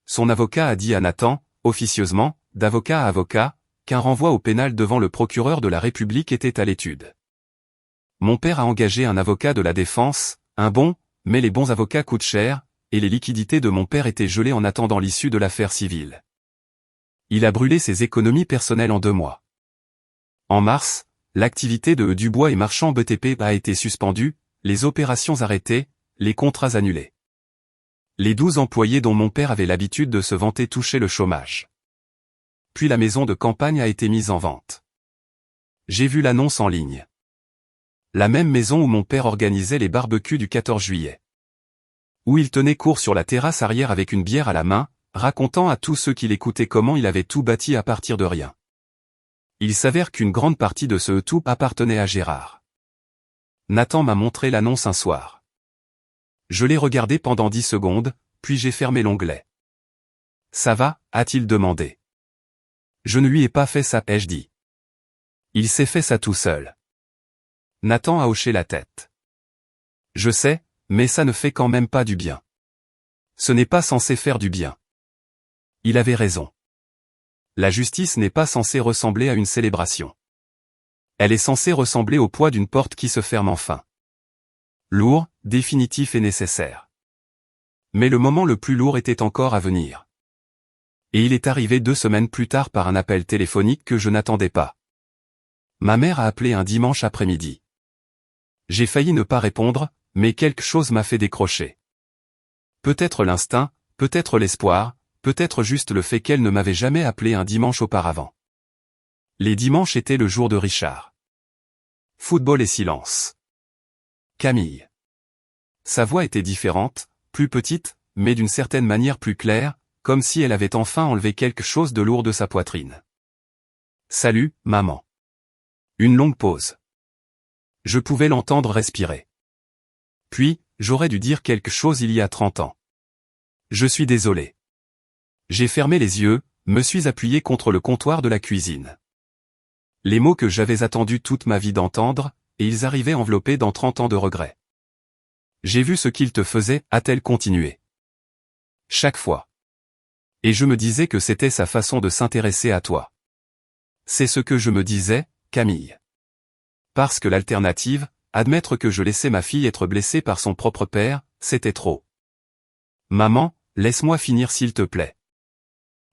Son avocat a dit à Nathan, officieusement, d'avocat à avocat, qu'un renvoi au pénal devant le procureur de la République était à l'étude. Mon père a engagé un avocat de la défense, un bon, mais les bons avocats coûtent cher, et les liquidités de mon père étaient gelées en attendant l'issue de l'affaire civile. Il a brûlé ses économies personnelles en 2 mois. En mars, l'activité de Dubois et Marchand BTP a été suspendue, les opérations arrêtées, les contrats annulés. Les 12 employés dont mon père avait l'habitude de se vanter touchaient le chômage. Puis la maison de campagne a été mise en vente. J'ai vu l'annonce en ligne. La même maison où mon père organisait les barbecues du 14 juillet. Où il tenait court sur la terrasse arrière avec une bière à la main, racontant à tous ceux qui l'écoutaient comment il avait tout bâti à partir de rien. Il s'avère qu'une grande partie de ce tout appartenait à Gérard. Nathan m'a montré l'annonce un soir. Je l'ai regardé pendant 10 secondes, puis j'ai fermé l'onglet. Ça va, a-t-il demandé. Je ne lui ai pas fait ça, ai-je dit. Il s'est fait ça tout seul. Nathan a hoché la tête. Je sais, mais ça ne fait quand même pas du bien. Ce n'est pas censé faire du bien. Il avait raison. La justice n'est pas censée ressembler à une célébration. Elle est censée ressembler au poids d'une porte qui se ferme enfin. Lourd, définitif et nécessaire. Mais le moment le plus lourd était encore à venir. Et il est arrivé 2 semaines plus tard par un appel téléphonique que je n'attendais pas. Ma mère a appelé un dimanche après-midi. J'ai failli ne pas répondre, mais quelque chose m'a fait décrocher. Peut-être l'instinct, peut-être l'espoir, peut-être juste le fait qu'elle ne m'avait jamais appelé un dimanche auparavant. Les dimanches étaient le jour de Richard. Football et silence. Camille. Sa voix était différente, plus petite, mais d'une certaine manière plus claire, comme si elle avait enfin enlevé quelque chose de lourd de sa poitrine. Salut, maman. Une longue pause. Je pouvais l'entendre respirer. Puis, j'aurais dû dire quelque chose il y a 30 ans. Je suis désolé. J'ai fermé les yeux, me suis appuyé contre le comptoir de la cuisine. Les mots que j'avais attendu toute ma vie d'entendre, et ils arrivaient enveloppés dans 30 ans de regrets. J'ai vu ce qu'il te faisait, a-t-elle continué. Chaque fois. Et je me disais que c'était sa façon de s'intéresser à toi. C'est ce que je me disais, Camille. Parce que l'alternative, admettre que je laissais ma fille être blessée par son propre père, c'était trop. Maman, laisse-moi finir s'il te plaît.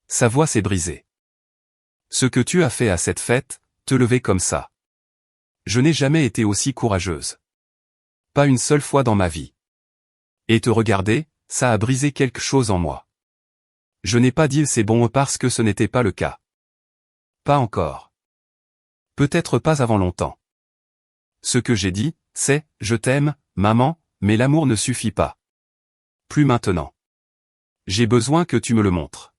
Sa voix s'est brisée. Ce que tu as fait à cette fête, te lever comme ça. Je n'ai jamais été aussi courageuse. Pas une seule fois dans ma vie. Et te regarder, ça a brisé quelque chose en moi. Je n'ai pas dit c'est bon parce que ce n'était pas le cas. Pas encore. Peut-être pas avant longtemps. Ce que j'ai dit, c'est « Je t'aime, maman, mais l'amour ne suffit pas. Plus maintenant. J'ai besoin que tu me le montres. »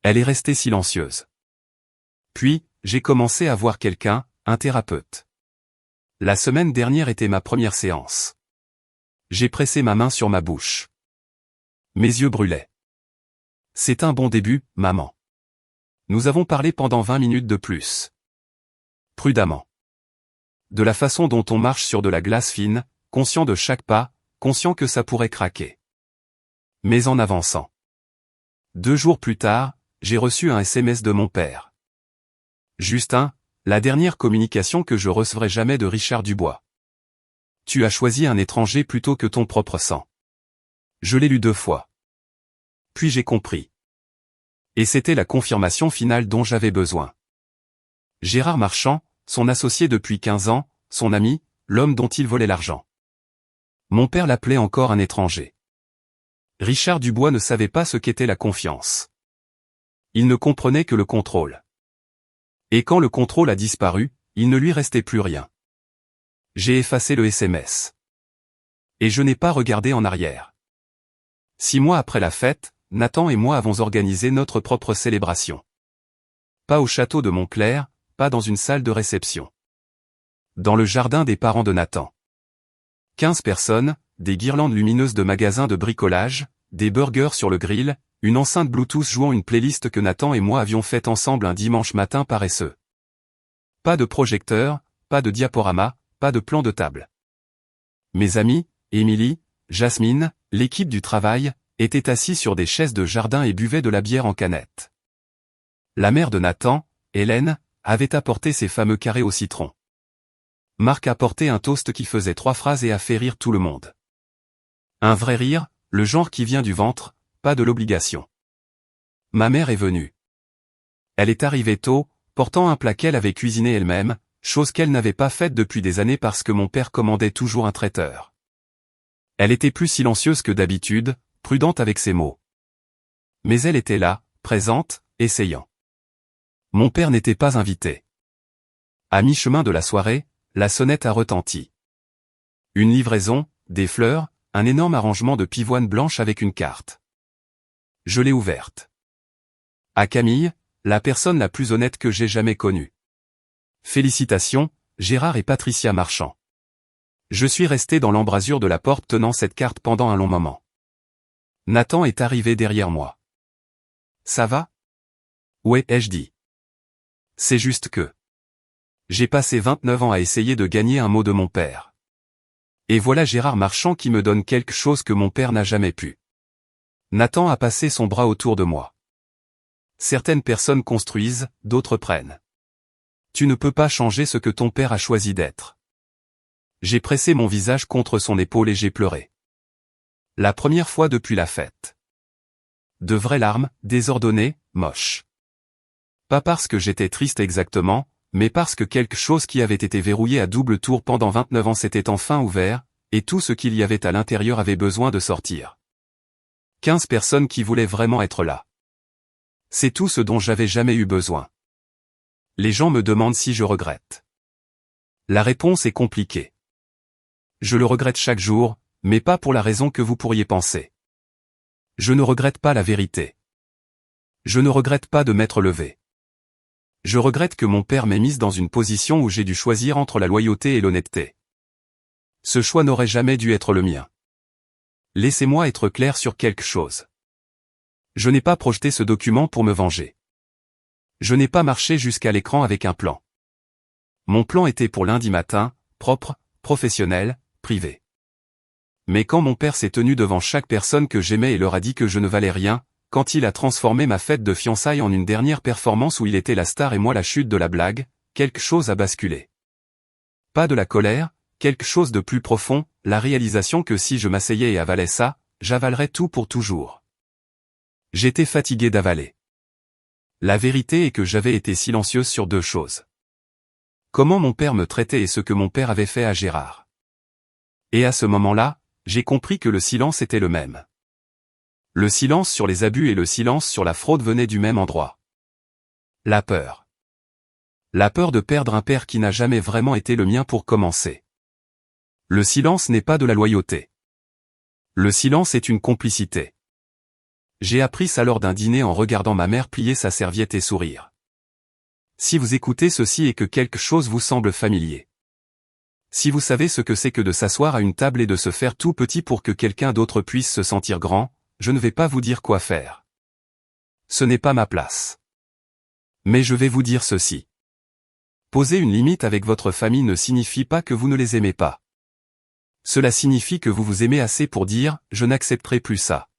Elle est restée silencieuse. Puis, j'ai commencé à voir quelqu'un, un thérapeute. La semaine dernière était ma première séance. J'ai pressé ma main sur ma bouche. Mes yeux brûlaient. C'est un bon début, maman. Nous avons parlé pendant 20 minutes de plus. Prudemment. De la façon dont on marche sur de la glace fine, conscient de chaque pas, conscient que ça pourrait craquer. Mais en avançant. 2 jours plus tard, j'ai reçu un SMS de mon père. Justin, la dernière communication que je recevrai jamais de Richard Dubois. Tu as choisi un étranger plutôt que ton propre sang. Je l'ai lu 2 fois. Puis j'ai compris. Et c'était la confirmation finale dont j'avais besoin. Gérard Marchand, son associé depuis 15 ans, son ami, l'homme dont il volait l'argent. Mon père l'appelait encore un étranger. Richard Dubois ne savait pas ce qu'était la confiance. Il ne comprenait que le contrôle. Et quand le contrôle a disparu, il ne lui restait plus rien. J'ai effacé le SMS. Et je n'ai pas regardé en arrière. 6 mois après la fête, Nathan et moi avons organisé notre propre célébration. Pas au château de Montclair, pas dans une salle de réception. Dans le jardin des parents de Nathan. 15 personnes, des guirlandes lumineuses de magasins de bricolage, des burgers sur le grill, une enceinte Bluetooth jouant une playlist que Nathan et moi avions faite ensemble un dimanche matin paresseux. Pas de projecteur, pas de diaporama, pas de plan de table. Mes amis, Émilie, Jasmine, l'équipe du travail, étaient assis sur des chaises de jardin et buvaient de la bière en canette. La mère de Nathan, Hélène, avait apporté ses fameux carrés au citron. Marc apportait un toast qui faisait 3 phrases et a fait rire tout le monde. Un vrai rire, le genre qui vient du ventre, pas de l'obligation. Ma mère est venue. Elle est arrivée tôt, portant un plat qu'elle avait cuisiné elle-même, chose qu'elle n'avait pas faite depuis des années parce que mon père commandait toujours un traiteur. Elle était plus silencieuse que d'habitude, prudente avec ses mots. Mais elle était là, présente, essayant. Mon père n'était pas invité. À mi-chemin de la soirée, la sonnette a retenti. Une livraison, des fleurs, un énorme arrangement de pivoine blanche avec une carte. Je l'ai ouverte. À Camille, la personne la plus honnête que j'ai jamais connue. Félicitations, Gérard et Patricia Marchand. Je suis resté dans l'embrasure de la porte tenant cette carte pendant un long moment. Nathan est arrivé derrière moi. Ça va? Ouais, ai-je dit. C'est juste que. J'ai passé 29 ans à essayer de gagner un mot de mon père. Et voilà Gérard Marchand qui me donne quelque chose que mon père n'a jamais pu. Nathan a passé son bras autour de moi. Certaines personnes construisent, d'autres prennent. Tu ne peux pas changer ce que ton père a choisi d'être. J'ai pressé mon visage contre son épaule et j'ai pleuré. La première fois depuis la fête. De vraies larmes, désordonnées, moches. Pas parce que j'étais triste exactement, mais parce que quelque chose qui avait été verrouillé à double tour pendant 29 ans s'était enfin ouvert, et tout ce qu'il y avait à l'intérieur avait besoin de sortir. 15 personnes qui voulaient vraiment être là. C'est tout ce dont j'avais jamais eu besoin. Les gens me demandent si je regrette. La réponse est compliquée. Je le regrette chaque jour, mais pas pour la raison que vous pourriez penser. Je ne regrette pas la vérité. Je ne regrette pas de m'être levé. Je regrette que mon père m'ait mise dans une position où j'ai dû choisir entre la loyauté et l'honnêteté. Ce choix n'aurait jamais dû être le mien. Laissez-moi être clair sur quelque chose. Je n'ai pas projeté ce document pour me venger. Je n'ai pas marché jusqu'à l'écran avec un plan. Mon plan était pour lundi matin, propre, professionnel, privé. Mais quand mon père s'est tenu devant chaque personne que j'aimais et leur a dit que je ne valais rien, quand il a transformé ma fête de fiançailles en une dernière performance où il était la star et moi la chute de la blague, quelque chose a basculé. Pas de la colère, quelque chose de plus profond, la réalisation que si je m'asseyais et avalais ça, j'avalerais tout pour toujours. J'étais fatigué d'avaler. La vérité est que j'avais été silencieuse sur 2 choses. Comment mon père me traitait et ce que mon père avait fait à Gérard. Et à ce moment-là, j'ai compris que le silence était le même. Le silence sur les abus et le silence sur la fraude venaient du même endroit. La peur. La peur de perdre un père qui n'a jamais vraiment été le mien pour commencer. Le silence n'est pas de la loyauté. Le silence est une complicité. J'ai appris ça lors d'un dîner en regardant ma mère plier sa serviette et sourire. Si vous écoutez ceci et que quelque chose vous semble familier. Si vous savez ce que c'est que de s'asseoir à une table et de se faire tout petit pour que quelqu'un d'autre puisse se sentir grand, je ne vais pas vous dire quoi faire. Ce n'est pas ma place. Mais je vais vous dire ceci. Poser une limite avec votre famille ne signifie pas que vous ne les aimez pas. Cela signifie que vous vous aimez assez pour dire « je n'accepterai plus ça ».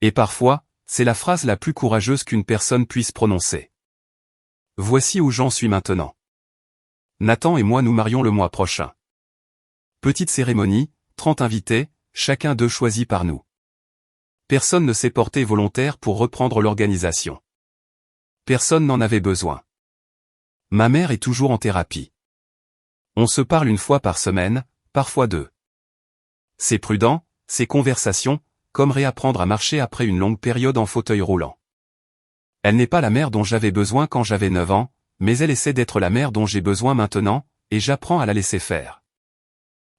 Et parfois, c'est la phrase la plus courageuse qu'une personne puisse prononcer. Voici où j'en suis maintenant. Nathan et moi nous marions le mois prochain. Petite cérémonie, 30 invités, chacun d'eux choisi par nous. Personne ne s'est porté volontaire pour reprendre l'organisation. Personne n'en avait besoin. Ma mère est toujours en thérapie. On se parle une fois par semaine, parfois deux. C'est prudent, ces conversations, comme réapprendre à marcher après une longue période en fauteuil roulant. Elle n'est pas la mère dont j'avais besoin quand j'avais 9 ans, mais elle essaie d'être la mère dont j'ai besoin maintenant, et j'apprends à la laisser faire.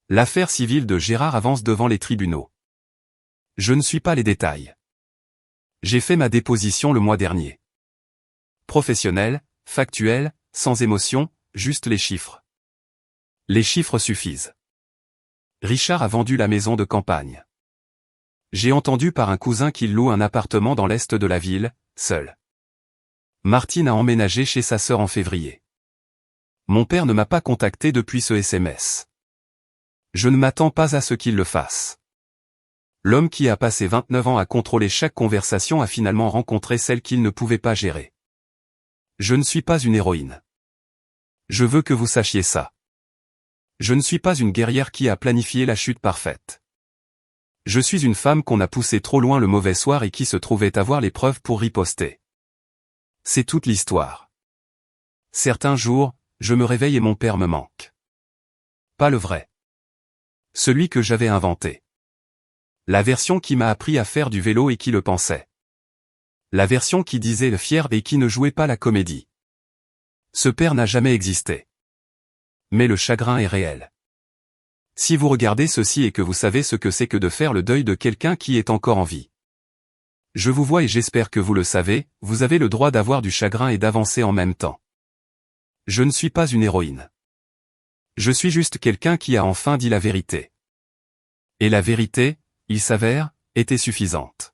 L'affaire civile de Gérard avance devant les tribunaux. Je ne suis pas les détails. J'ai fait ma déposition le mois dernier. Professionnel, factuel, sans émotion, juste les chiffres. Les chiffres suffisent. Richard a vendu la maison de campagne. J'ai entendu par un cousin qu'il loue un appartement dans l'est de la ville, seul. Martine a emménagé chez sa sœur en février. Mon père ne m'a pas contacté depuis ce SMS. Je ne m'attends pas à ce qu'il le fasse. L'homme qui a passé 29 ans à contrôler chaque conversation a finalement rencontré celle qu'il ne pouvait pas gérer. Je ne suis pas une héroïne. Je veux que vous sachiez ça. Je ne suis pas une guerrière qui a planifié la chute parfaite. Je suis une femme qu'on a poussée trop loin le mauvais soir et qui se trouvait avoir les preuves pour riposter. C'est toute l'histoire. Certains jours, je me réveille et mon père me manque. Pas le vrai. Celui que j'avais inventé. La version qui m'a appris à faire du vélo et qui le pensait. La version qui disait le fier et qui ne jouait pas la comédie. Ce père n'a jamais existé. Mais le chagrin est réel. Si vous regardez ceci et que vous savez ce que c'est que de faire le deuil de quelqu'un qui est encore en vie. Je vous vois et j'espère que vous le savez, vous avez le droit d'avoir du chagrin et d'avancer en même temps. Je ne suis pas une héroïne. Je suis juste quelqu'un qui a enfin dit la vérité. Et la vérité, il s'avère, était suffisante.